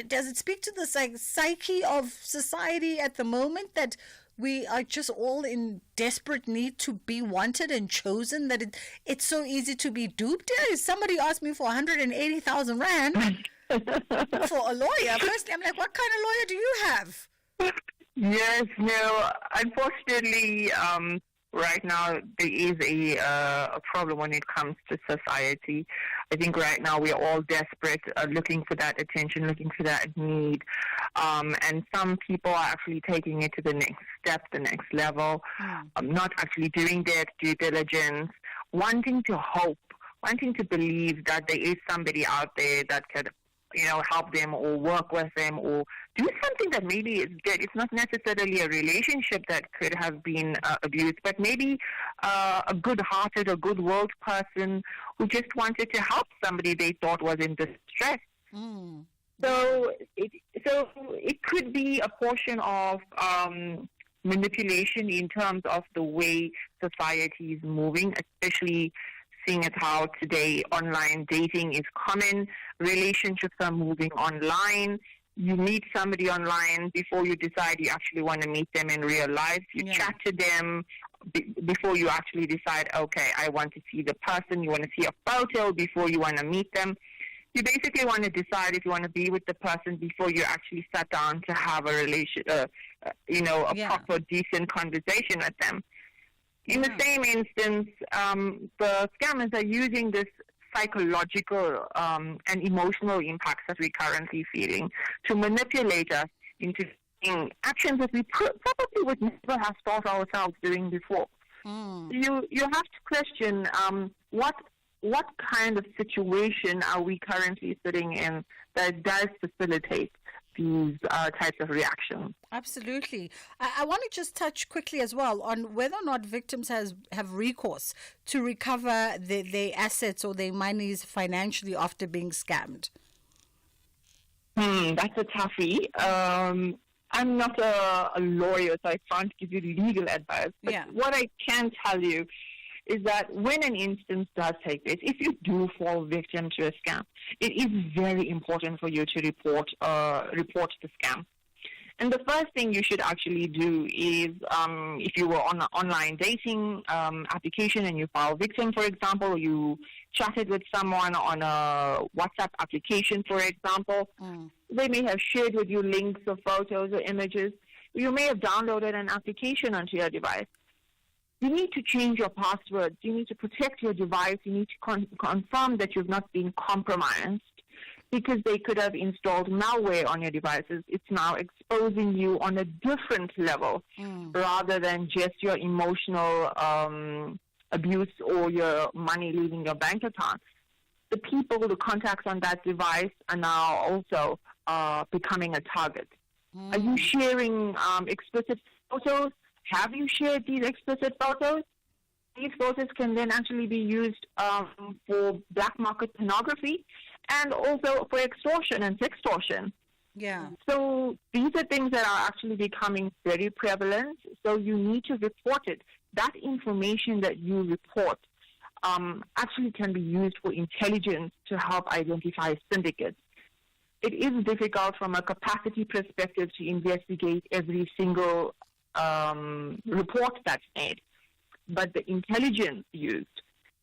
does it speak to the psyche of society at the moment, that we are just all in desperate need to be wanted and chosen, that it's so easy to be duped? Somebody asked me for 180,000 rand for a lawyer. Firstly, I'm like, what kind of lawyer do you have? Yes, no, unfortunately, right now there is a problem when it comes to society. I think right now we are all desperate, looking for that attention, looking for that need. And some people are actually taking it to the next step, the next level, not actually doing their due diligence, wanting to hope, wanting to believe that there is somebody out there that could, help them or work with them or do something that maybe is good. It's not necessarily a relationship that could have been abused, but maybe a good-hearted or good-willed person who just wanted to help somebody they thought was in distress. So it could be a portion of manipulation in terms of the way society is moving, especially seeing as how today online dating is common. Relationships are moving online. You meet somebody online before you decide you actually want to meet them in real life. You chat to them before you actually decide, okay, I want to see the person. You want to see a photo before you want to meet them. You basically want to decide if you want to be with the person before you actually sat down to have a proper, decent conversation with them. In the same instance, the scammers are using this psychological and emotional impacts that we're currently feeling to manipulate us into taking actions that we probably would never have thought ourselves doing before. You have to question what kind of situation are we currently sitting in that does facilitate these types of reactions. Absolutely. I want to just touch quickly as well on whether or not victims have recourse to recover their assets or their monies financially after being scammed. That's a toughie. I'm not a lawyer, so I can't give you legal advice. But what I can tell you is that when an instance does take place, if you do fall victim to a scam, it is very important for you to report the scam. And the first thing you should actually do is, if you were on an online dating application and you file victim, for example, or you chatted with someone on a WhatsApp application, for example, they may have shared with you links or photos or images. You may have downloaded an application onto your device. You need to change your passwords. You need to protect your device. You need to confirm that you've not been compromised, because they could have installed malware on your devices. It's now exposing you on a different level rather than just your emotional abuse or your money leaving your bank account. The people, the contacts on that device are now also becoming a target. Are you sharing explicit photos? Have you shared these explicit photos? These photos can then actually be used for black market pornography and also for extortion and sextortion. Yeah. So these are things that are actually becoming very prevalent. So you need to report it. That information that you report actually can be used for intelligence to help identify syndicates. It is difficult from a capacity perspective to investigate every single report that's made, but the intelligence used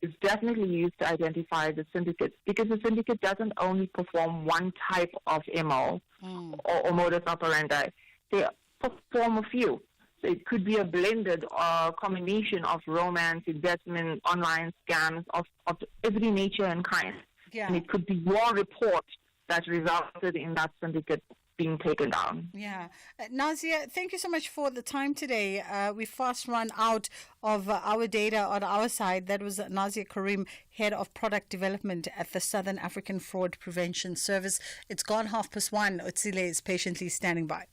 is definitely used to identify the syndicates, because the syndicate doesn't only perform one type of MO or modus operandi. They perform a few. So it could be a blended combination of romance, investment, online scams of every nature and kind. Yeah. And it could be your report that resulted in that syndicate being taken down. Yeah. Nazia, thank you so much for the time today. We fast run out of our data on our side. That was Nazia Karim, Head of Product Development at the Southern African Fraud Prevention Service. It's gone 1:30. Otsile is patiently standing by.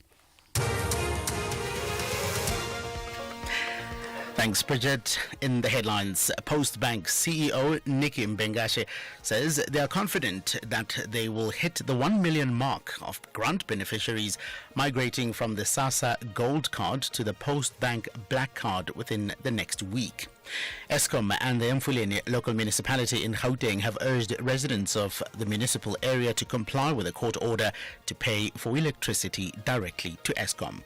Thanks, Bridget. In the headlines, Postbank CEO Nikki Mbengashe says they are confident that they will hit the 1 million mark of grant beneficiaries migrating from the SASSA Gold Card to the Postbank Black Card within the next week. Eskom and the Mfuleni local municipality in Gauteng have urged residents of the municipal area to comply with a court order to pay for electricity directly to Eskom.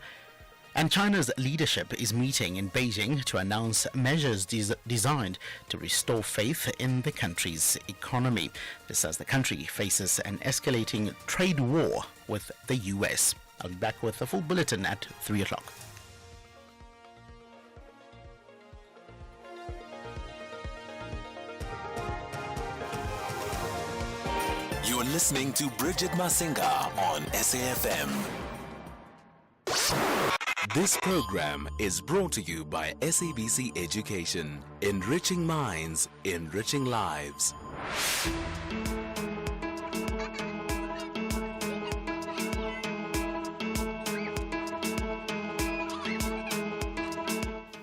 And China's leadership is meeting in Beijing to announce measures designed to restore faith in the country's economy. This as the country faces an escalating trade war with the US. I'll be back with a full bulletin at 3 o'clock. You're listening to Bridget Masinga on SAFM. This program is brought to you by SABC Education, enriching minds, enriching lives.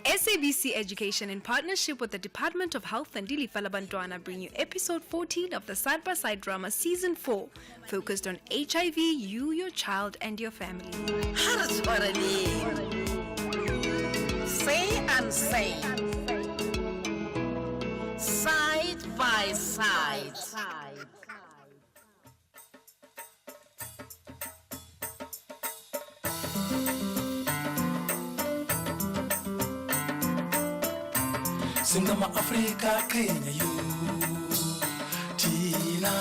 SABC Education, in partnership with the Department of Health and Dilifala Bantwana, bring you episode 14 of the side-by-side drama season 4, focused on HIV, you, your child, and your family. Say and say, side by side. Singama Africa, Kenya, you, Tina.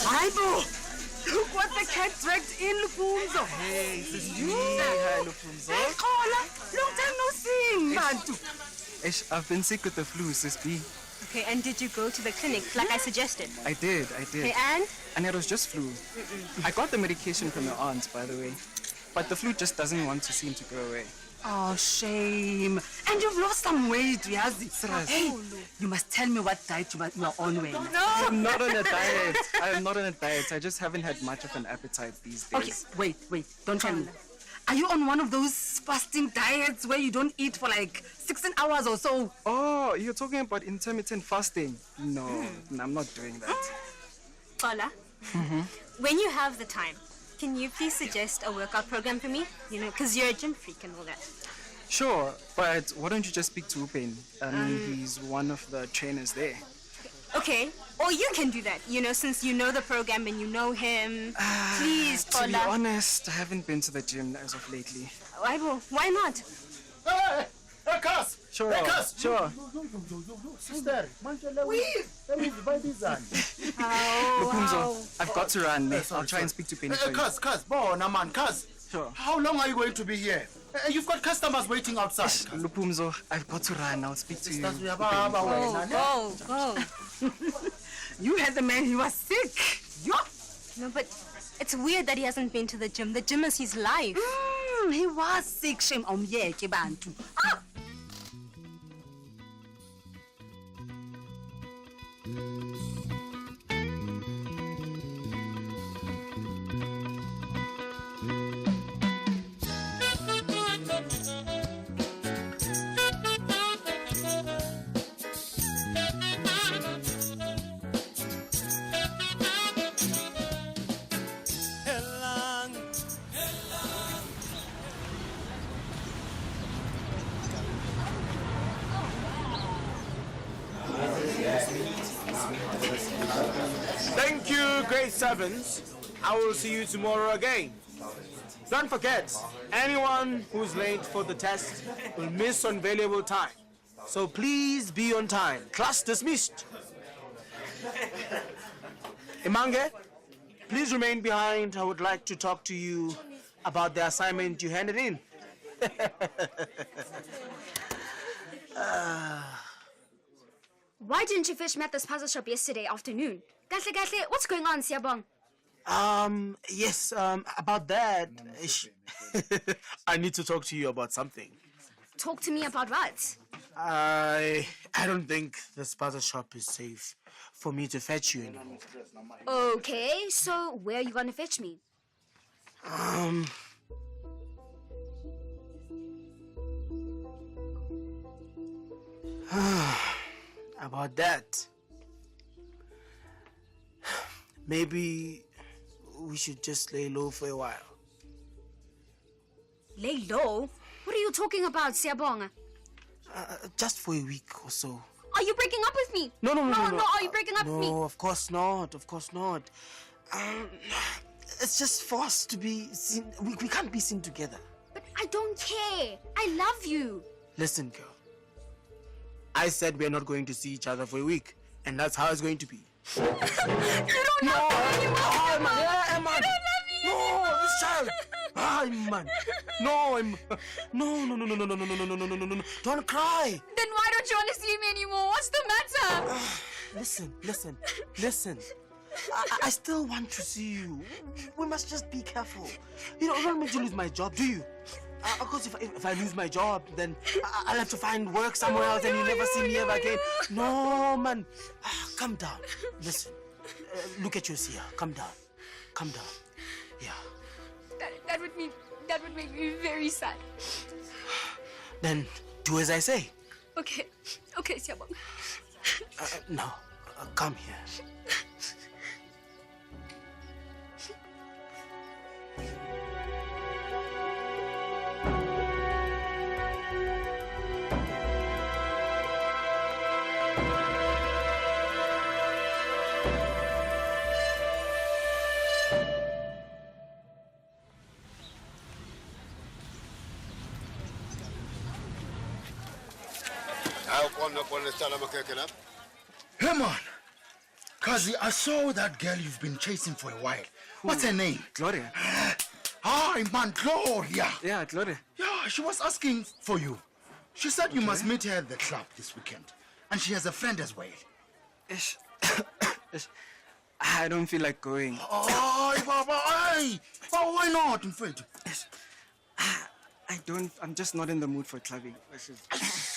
Aibo! Look what the cat dragged in, Lupunzo. Hey, Sister Hi, Lupunzo. Hey, Kola. Long time no see, Bantu. I've been sick with the flu, Sis B. Okay, and did you go to the clinic like I suggested? I did. Okay, and? And it was just flu. I got the medication from your aunt, by the way. But the flu just doesn't want to seem to go away. Oh, shame. And you've lost some weight, Yazi. Hey, you must tell me what diet you are on right now. No! I'm not on a diet. I am not on a diet. I just haven't had much of an appetite these days. Okay, wait. Don't tell me. Are you on one of those fasting diets where you don't eat for like 16 hours or so? Oh, you're talking about intermittent fasting? No, I'm not doing that. Paula, when you have the time, can you please suggest a workout program for me? You know, because you're a gym freak and all that. Sure, but why don't you just speak to Upen? He's one of the trainers there. Okay, or you can do that, you know, since you know the program and you know him. Please, Paula. To be honest, I haven't been to the gym as of lately. Why not? Hey, Cuz! Sure, Hey, Cuz! sure. Sister, Lupumzo, I've got to run. I'll try and speak to Penny for you. Cuz, Bona, man, Cuz. Sure. How long are you going to be here? You've got customers waiting outside. Lupumzo, I've got to run. I'll speak to you. Go. You had the man, he was sick. No, but it's weird that he hasn't been to the gym. The gym is his life. He was sick. Shame on Bantu. Thank you, grade 7s. I will see you tomorrow again. Don't forget, anyone who's late for the test will miss on valuable time. So please be on time. Class dismissed. Imange, please remain behind. I would like to talk to you about the assignment you handed in. Why didn't you fetch me at this puzzle shop yesterday afternoon? Kahle, what's going on, Siabong? Yes, about that. I need to talk to you about something. Talk to me about what? I don't think this puzzle shop is safe for me to fetch you anymore. Okay, so where are you gonna fetch me? About that. Maybe we should just lay low for a while. Lay low? What are you talking about, Siabong? Just for a week or so. Are you breaking up with me? No. Are you breaking up with me? No, of course not. It's just for us to be seen. We can't be seen together. But I don't care. I love you. Listen, girl. I said we're not going to see each other for a week, and that's how it's going to be. You don't love me anymore. Emma. You don't love me anymore. No, this child. Man. No. Don't cry. Then why don't you want to see me anymore? What's the matter? Listen. I still want to see you. We must just be careful. You don't want me to lose my job, do you? Of course, if I lose my job, then I'll have to find work somewhere else and you'll never see me ever again. No, man. Calm down. Listen. Look at your Sia. Calm down. Yeah. That would make me very sad. Then do as I say. Okay, Siabong. No. Come here. Hey man, Kazi, I saw that girl you've been chasing for a while. What's her name? Gloria. Hi man, Gloria. Yeah, Gloria. Yeah, she was asking for you. She said you must meet her at the club this weekend. And she has a friend as well. Ish. I don't feel like going. Oh, why not, in fact? I'm just not in the mood for clubbing.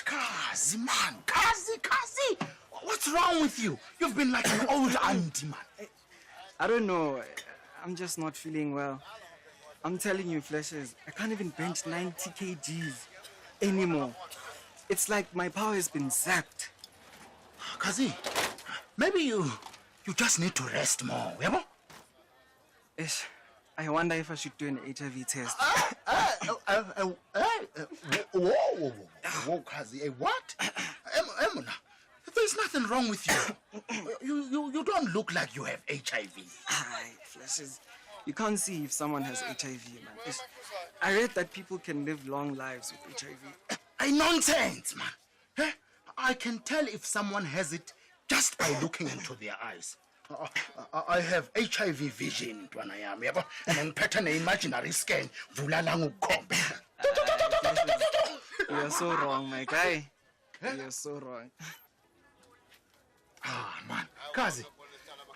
Kazi, man. Kazi. What's wrong with you? You've been like an old auntie, man. I don't know. I'm just not feeling well. I'm telling you, Flashes, I can't even bench 90 kgs anymore. It's like my power has been zapped. Kazi, maybe you just need to rest more, yeah? Ish, I wonder if I should do an HIV test. Whoa, Kazi, what? Emma, there's nothing wrong with you. You don't look like you have HIV. Aye, Flashes, you can't see if someone has HIV, man. Ish, I read that people can live long lives with HIV. Nonsense, man. Eh? I can tell if someone has it just by looking into their eyes. I have HIV vision, and then pattern imaginary scan. You're so wrong, my guy. You're so wrong. Ah, man. Kazi,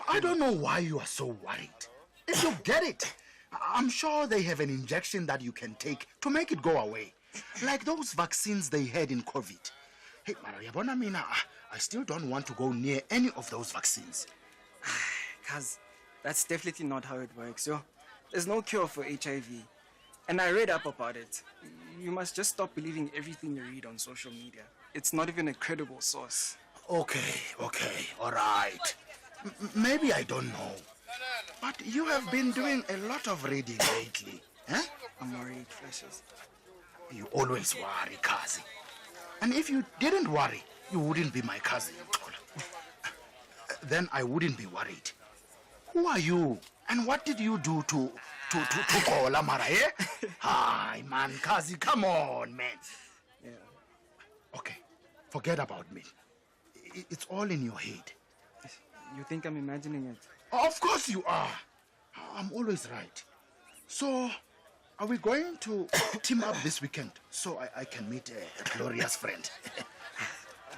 I don't know why you are so worried. If you get it, I'm sure they have an injection that you can take to make it go away. Like those vaccines they had in COVID. Hey, Maria Mina, I still don't want to go near any of those vaccines. Cuz, that's definitely not how it works, yo. There's no cure for HIV. And I read up about it. You must just stop believing everything you read on social media. It's not even a credible source. Okay, all right. Maybe I don't know. But you have been doing a lot of reading lately. Huh? I'm worried, Flashes. You always worry, Kazi. And if you didn't worry, you wouldn't be my cousin. Then I wouldn't be worried. Who are you? And what did you do to Kola Mara, eh? Hi, man, Kazi, come on, man. Yeah. Okay, forget about me. It's all in your head. You think I'm imagining it? Of course you are. I'm always right. So, are we going to team up this weekend so I can meet a glorious friend?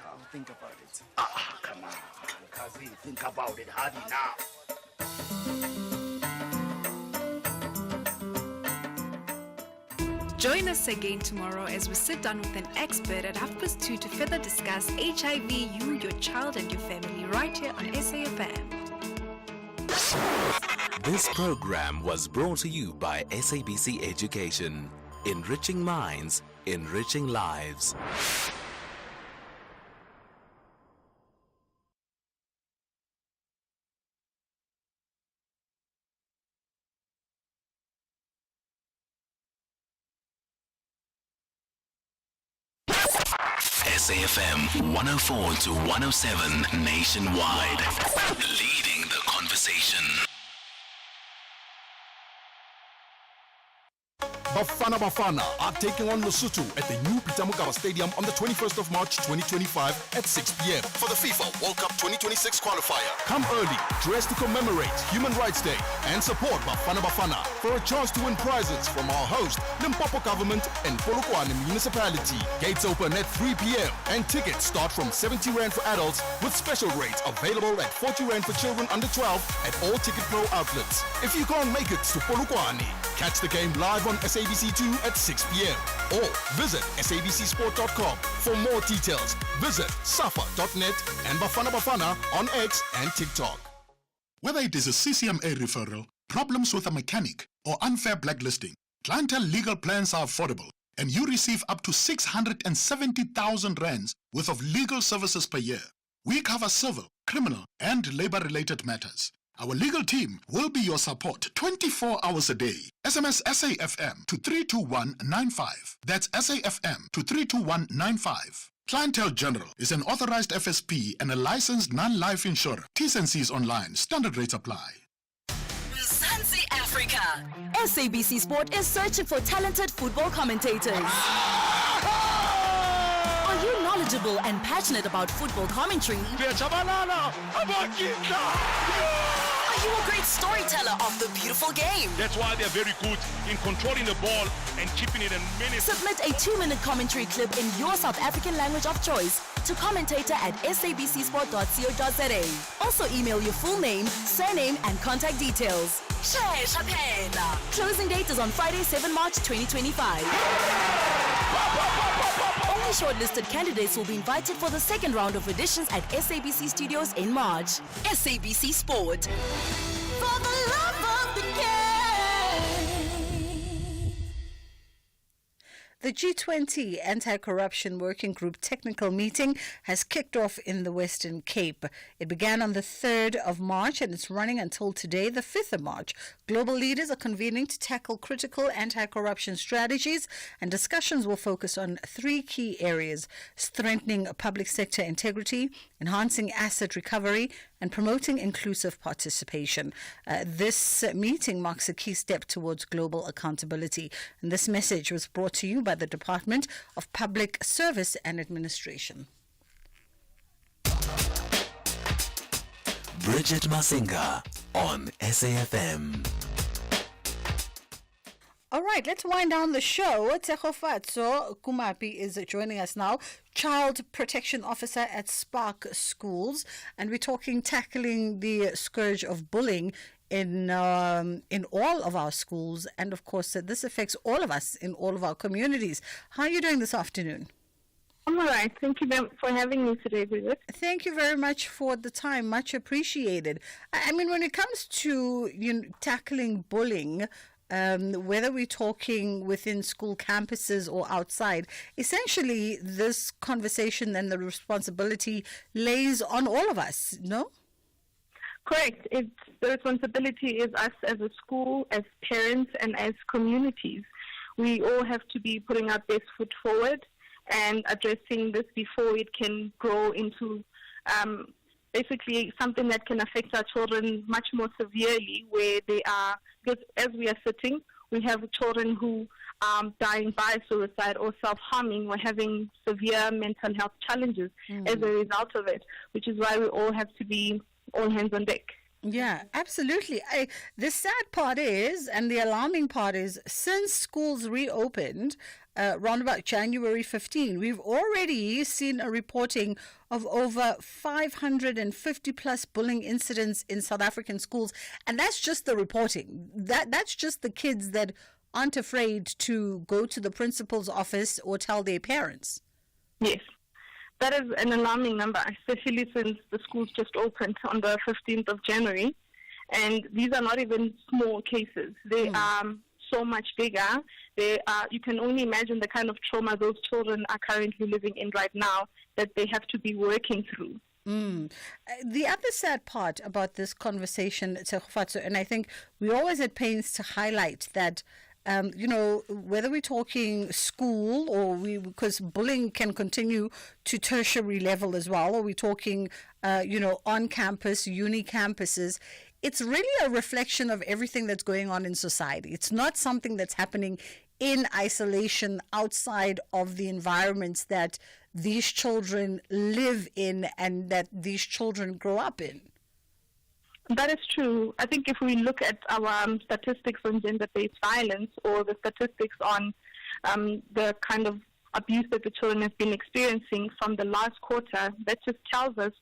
I'll think about it. Come on, Kazi, think about it hard now. Join us again tomorrow as we sit down with an expert at 2:30 to further discuss HIV, you, your child, and your family right here on SAFM. This program was brought to you by SABC Education. Enriching minds, enriching lives. SAFM 104 to 107 nationwide. Leading the conversation. Bafana are taking on Lesotho at the new Pitamukaba Stadium on the 21st of March 2025 at 6 p.m. for the FIFA World Cup 2026 qualifier. Come early, dressed to commemorate Human Rights Day and support Bafana for a chance to win prizes from our host, Limpopo Government and Polokwane Municipality. Gates open at 3 p.m. and tickets start from 70 Rand for adults with special rates available at 40 Rand for children under 12 at all Ticket Pro outlets. If you can't make it to Polokwane, catch the game live on SABC2 at 6 p.m. or visit sabcsport.com for more details. Visit safa.net and Bafana on X and TikTok. Whether it is a CCMA referral, problems with a mechanic, or unfair blacklisting, Clientele legal plans are affordable and you receive up to 670,000 rands worth of legal services per year. We cover civil, criminal, and labor-related matters. Our legal team will be your support 24 hours a day. SMS SAFM to 32195. That's SAFM to 32195. Clientele General is an authorized FSP and a licensed non-life insurer. T's and C's online. Standard rates apply. Mzansi Africa. SABC Sport is searching for talented football commentators. Are you knowledgeable knowledgeable and passionate about football commentary? Are you a great storyteller of the beautiful game? That's why they're very good in controlling the ball and keeping it in minutes. Submit a 2-minute commentary clip in your South African language of choice to commentator@sabcsport.co.za. Also email your full name, surname and contact details. Closing date is on Friday, 7 March 2025. Only shortlisted candidates will be invited for the second round of auditions at SABC Studios in March. SABC Sport. For the love of the game. The G20 Anti-Corruption Working Group technical meeting has kicked off in the Western Cape. It began on the 3rd of March and it's running until today, the 5th of March. Global leaders are convening to tackle critical anti-corruption strategies, and discussions will focus on 3 key areas: strengthening public sector integrity, enhancing asset recovery, and promoting inclusive participation. This meeting marks a key step towards global accountability. And this message was brought to you by the Department of Public Service and Administration. Bridget Masinga on SAFM. All right, let's wind down the show. Tsegofatso Kumapi is joining us now, Child Protection Officer at Spark Schools, and we're talking tackling the scourge of bullying in all of our schools, and of course this affects all of us in all of our communities. How are you doing this afternoon? I'm all right. Thank you for having me today, Bridget. Thank you very much for the time. Much appreciated. I mean, when it comes to tackling bullying, whether we're talking within school campuses or outside, essentially this conversation and the responsibility lays on all of us, no? Correct. The responsibility is us as a school, as parents, and as communities. We all have to be putting our best foot forward and addressing this before it can grow into basically something that can affect our children much more severely, where they are, because as we are sitting, we have children who are dying by suicide or self-harming. We're having severe mental health challenges as a result of it, which is why we all have to be all hands on deck. Yeah, absolutely. The sad part is, and the alarming part is, since schools reopened around about January 15, we've already seen a reporting of over 550 plus bullying incidents in South African schools. And that's just the reporting. That's just the kids that aren't afraid to go to the principal's office or tell their parents. Yes. That is an alarming number, especially since the schools just opened on the 15th of January. And these are not even small cases. They are so much bigger. You can only imagine the kind of trauma those children are currently living in right now that they have to be working through. The other sad part about this conversation, Tsegofatso, and I think we always at pains to highlight that whether we're talking school or because bullying can continue to tertiary level as well, or we're talking, on campus, uni campuses, it's really a reflection of everything that's going on in society. It's not something that's happening in isolation outside of the environments that these children live in and that these children grow up in. That is true. I think if we look at our statistics on gender-based violence or the statistics on the kind of abuse that the children have been experiencing from the last quarter, that just tells us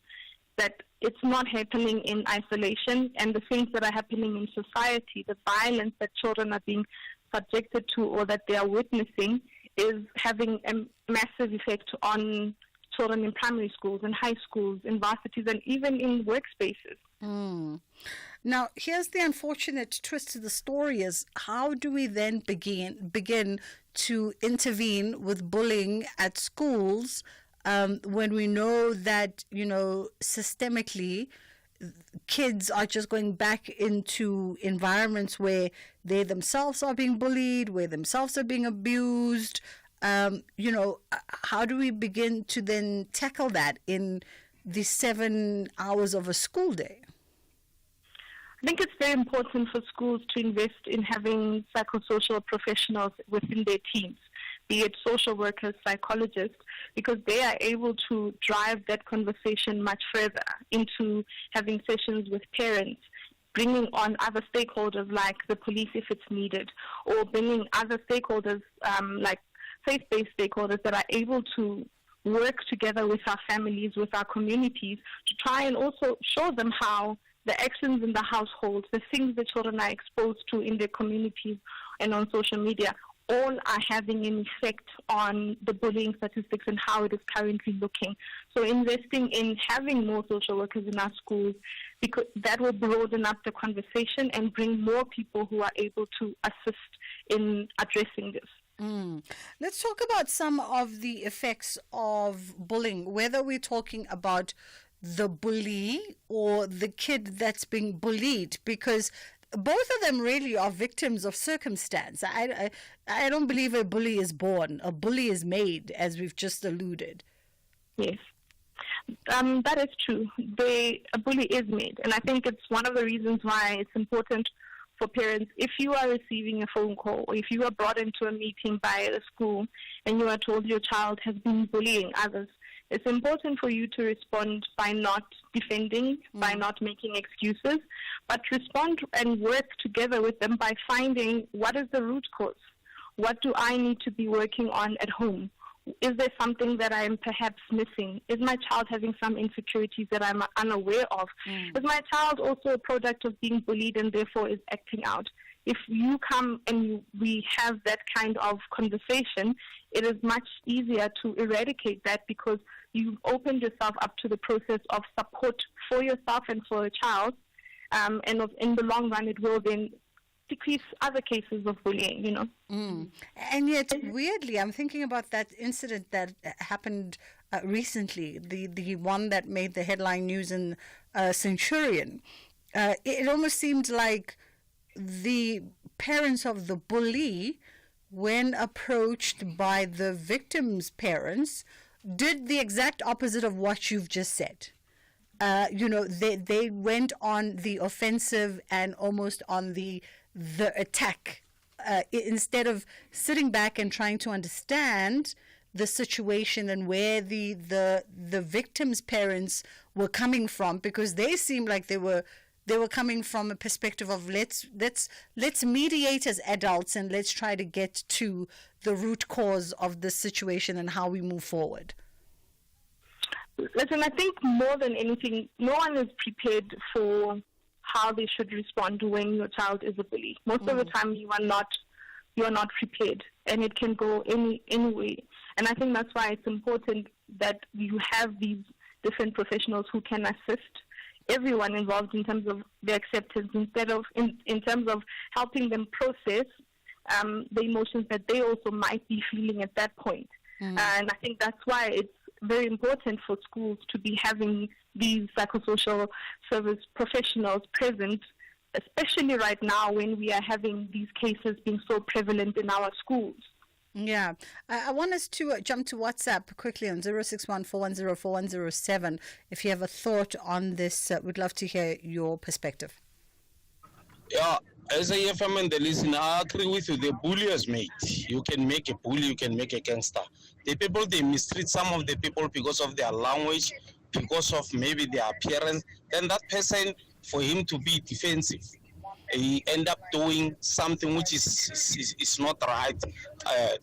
that it's not happening in isolation, and the things that are happening in society, the violence that children are being subjected to or that they are witnessing, is having a massive effect on children in primary schools and high schools, in varsities, and even in workspaces. Now, here's the unfortunate twist to the story is, how do we then begin to intervene with bullying at schools when we know that, systemically, kids are just going back into environments where they themselves are being bullied, where themselves are being abused? How do we begin to then tackle that in the 7 hours of a school day? I think it's very important for schools to invest in having psychosocial professionals within their teams, be it social workers, psychologists, because they are able to drive that conversation much further into having sessions with parents, bringing on other stakeholders like the police if it's needed, or bringing other stakeholders like faith-based stakeholders that are able to work together with our families, with our communities, to try and also show them how the actions in the household, the things the children are exposed to in their communities and on social media, all are having an effect on the bullying statistics and how it is currently looking. So investing in having more social workers in our schools, because that will broaden up the conversation and bring more people who are able to assist in addressing this. Let's talk about some of the effects of bullying, whether we're talking about the bully or the kid that's being bullied, because both of them really are victims of circumstance. I don't believe a bully is born. A bully is made, as we've just alluded. Yes. That is true. A bully is made. And I think it's one of the reasons why it's important for parents, if you are receiving a phone call or if you are brought into a meeting by a school and you are told your child has been bullying others, it's important for you to respond by not defending, by not making excuses, but respond and work together with them by finding what is the root cause. What do I need to be working on at home? Is there something that I am perhaps missing? Is my child having some insecurities that I'm unaware of? Is my child also a product of being bullied and therefore is acting out? If you come and we have that kind of conversation, it is much easier to eradicate that because you've opened yourself up to the process of support for yourself and for a child. And in the long run, it will then decrease other cases of bullying, you know. And yet, weirdly, I'm thinking about that incident that happened recently, the one that made the headline news in Centurion. It almost seemed like the parents of the bully, when approached by the victim's parents, did the exact opposite of what you've just said. They went on the offensive and almost on the attack, instead of sitting back and trying to understand the situation and where the victim's parents were coming from, because they seemed like they were coming from a perspective of let's mediate as adults and let's try to get to the root cause of the situation and how we move forward. Listen, I think more than anything, no one is prepared for how they should respond when your child is a bully. Most of the time, you are not prepared, and it can go any way. And I think that's why it's important that you have these different professionals who can assist everyone involved in terms of their acceptance, instead of in terms of helping them process the emotions that they also might be feeling at that point. And I think that's why it's very important for schools to be having these psychosocial service professionals present, especially right now when we are having these cases being so prevalent in our schools. Yeah. I want us to jump to WhatsApp quickly on 061-410-4107. If you have a thought on this, we'd love to hear your perspective. Yeah, as a FM and the listener, I agree with you. The bully is made. You can make a bully, you can make a gangster. The people, they mistreat some of the people because of their language, because of maybe their appearance. Then that person, for him to be defensive, he end up doing something which is not right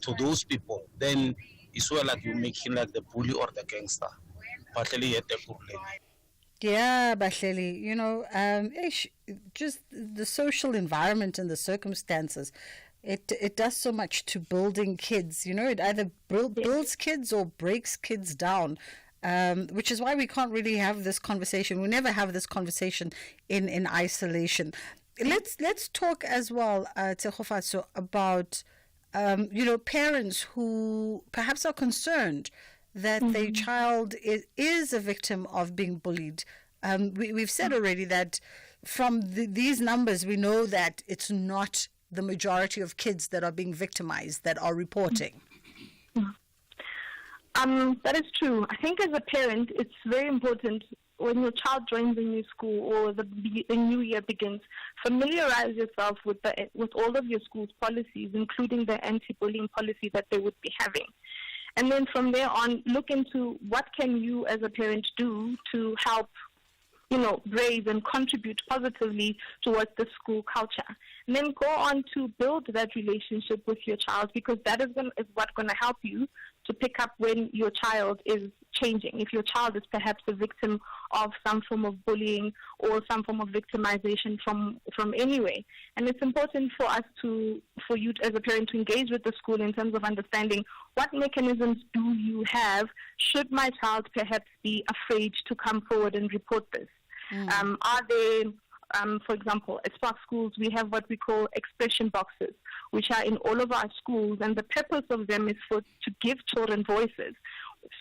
to those people. Then it's well like you make him like the bully or the gangster. But really, the problem. Yeah, Bahleli, just the social environment and the circumstances, it does so much to building kids. It either builds kids or breaks kids down, which is why we can't really have this conversation. We never have this conversation in isolation. Let's talk as well, Tsegofatso, about parents who perhaps are concerned that their child is a victim of being bullied. We've said already that from these numbers, we know that it's not the majority of kids that are being victimized that are reporting. That is true. I think as a parent, it's very important when your child joins a new school or the new year begins, familiarize yourself with all of your school's policies, including the anti-bullying policy that they would be having. And then from there on, look into what can you as a parent do to help, raise and contribute positively towards the school culture. And then go on to build that relationship with your child, because that is what's going to help you to pick up when your child is changing. If your child is perhaps a victim of some form of bullying or some form of victimization from anywhere. And it's important for you as a parent to engage with the school in terms of understanding what mechanisms do you have should my child perhaps be afraid to come forward and report this. Are they, for example, at Spark Schools, we have what we call expression boxes, which are in all of our schools, and the purpose of them is to give children voices.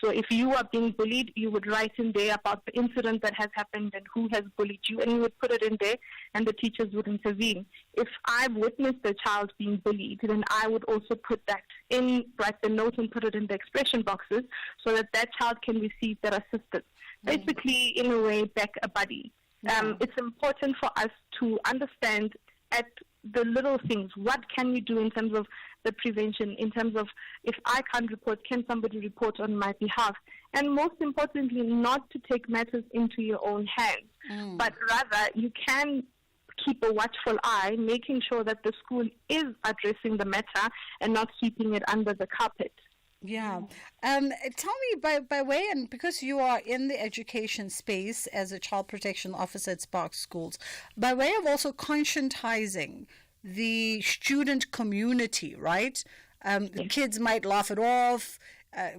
So if you are being bullied, you would write in there about the incident that has happened and who has bullied you, and you would put it in there, and the teachers would intervene. If I've witnessed a child being bullied, then I would also put that in, write the note and put it in the expression boxes so that that child can receive that assistance. Basically, in a way, back a buddy. It's important for us to understand at the little things, what can we do in terms of the prevention, in terms of if I can't report, can somebody report on my behalf? And most importantly, not to take matters into your own hands, but rather you can keep a watchful eye, making sure that the school is addressing the matter and not sweeping it under the carpet. Yeah. Tell me, by way, and because you are in the education space as a child protection officer at Spark Schools, by way of also conscientizing the student community, right? Kids might laugh it off,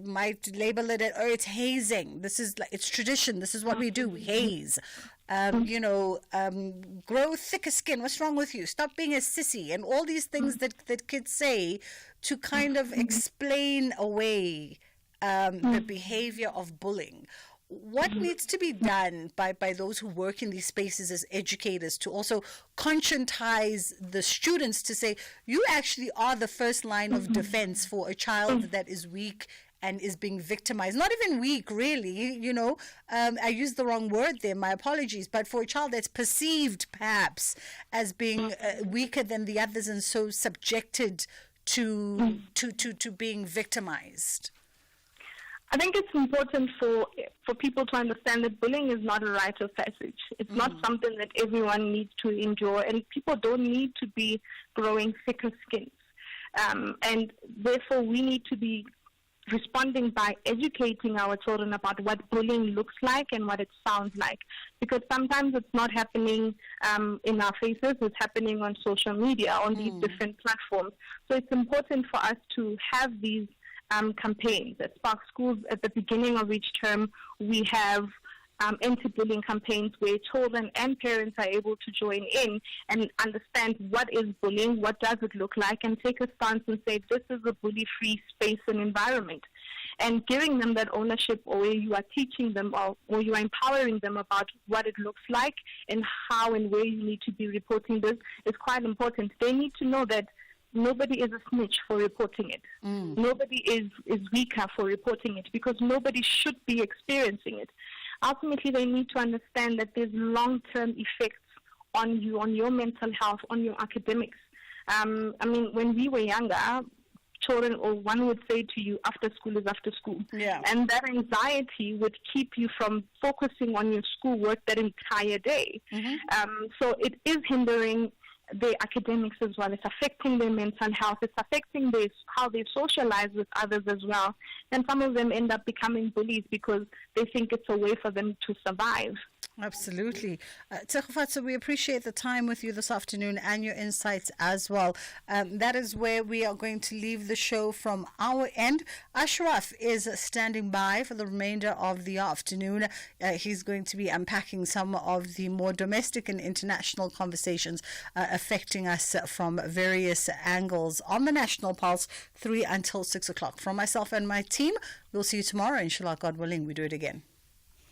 might label it as, oh, it's hazing. It's tradition. This is what we do. We haze. Grow thicker skin. What's wrong with you? Stop being a sissy. And all these things that kids say to kind of explain away the behavior of bullying. What needs to be done by those who work in these spaces as educators to also conscientize the students to say, you actually are the first line of defense for a child that is weak and is being victimized? Not even weak, really, I used the wrong word there, my apologies, but for a child that's perceived perhaps as being weaker than the others and so subjected to being victimized. I think it's important for people to understand that bullying is not a rite of passage. It's not something that everyone needs to endure, and people don't need to be growing thicker skins. And therefore, we need to be responding by educating our children about what bullying looks like and what it sounds like. Because sometimes it's not happening in our faces, it's happening on social media, on these different platforms. So it's important for us to have these campaigns. At Spark Schools, at the beginning of each term, we have anti-bullying campaigns where children and parents are able to join in and understand what is bullying, what does it look like, and take a stance and say, this is a bully-free space and environment. And giving them that ownership, or where you are teaching them or you are empowering them about what it looks like and how and where you need to be reporting this is quite important. They need to know that nobody is a snitch for reporting it. Nobody is weaker for reporting it, because nobody should be experiencing it. Ultimately, they need to understand that there's long-term effects on you, on your mental health, on your academics. When we were younger, children, or one would say to you, after school is after school. Yeah. And that anxiety would keep you from focusing on your schoolwork that entire day. So it is hindering their academics as well. It's affecting their mental health. It's affecting how they socialize with others as well. And some of them end up becoming bullies because they think it's a way for them to survive. Absolutely. Tsegofatso, we appreciate the time with you this afternoon and your insights as well. That is where we are going to leave the show from our end. Ashraf is standing by for the remainder of the afternoon. He's going to be unpacking some of the more domestic and international conversations affecting us from various angles on the National Pulse, 3 until 6 o'clock. From myself and my team, we'll see you tomorrow. Inshallah, God willing, we do it again.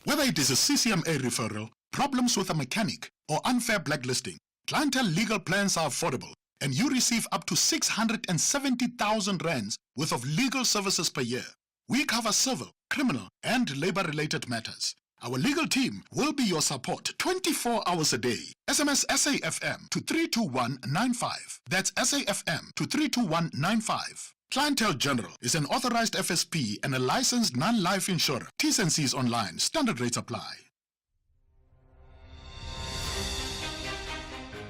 Whether it is a CCMA referral, problems with a mechanic, or unfair blacklisting, clientele legal plans are affordable, and you receive up to 670,000 rands worth of legal services per year. We cover civil, criminal, and labor-related matters. Our legal team will be your support 24 hours a day. SMS SAFM to 32195. That's SAFM to 32195. Clientele General is an authorized FSP and a licensed non-life insurer. T's and C's online. Standard rates apply.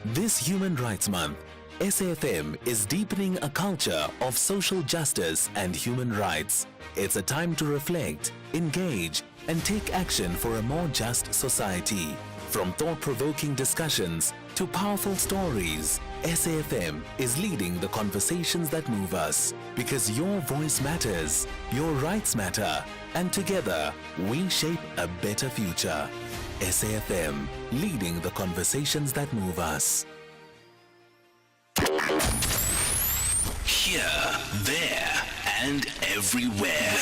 This Human Rights Month, SAFM is deepening a culture of social justice and human rights. It's a time to reflect, engage, and take action for a more just society. From thought-provoking discussions to powerful stories, SAFM is leading the conversations that move us. Because your voice matters, your rights matter, and together we shape a better future. SAFM, leading the conversations that move us. Here, there, and everywhere.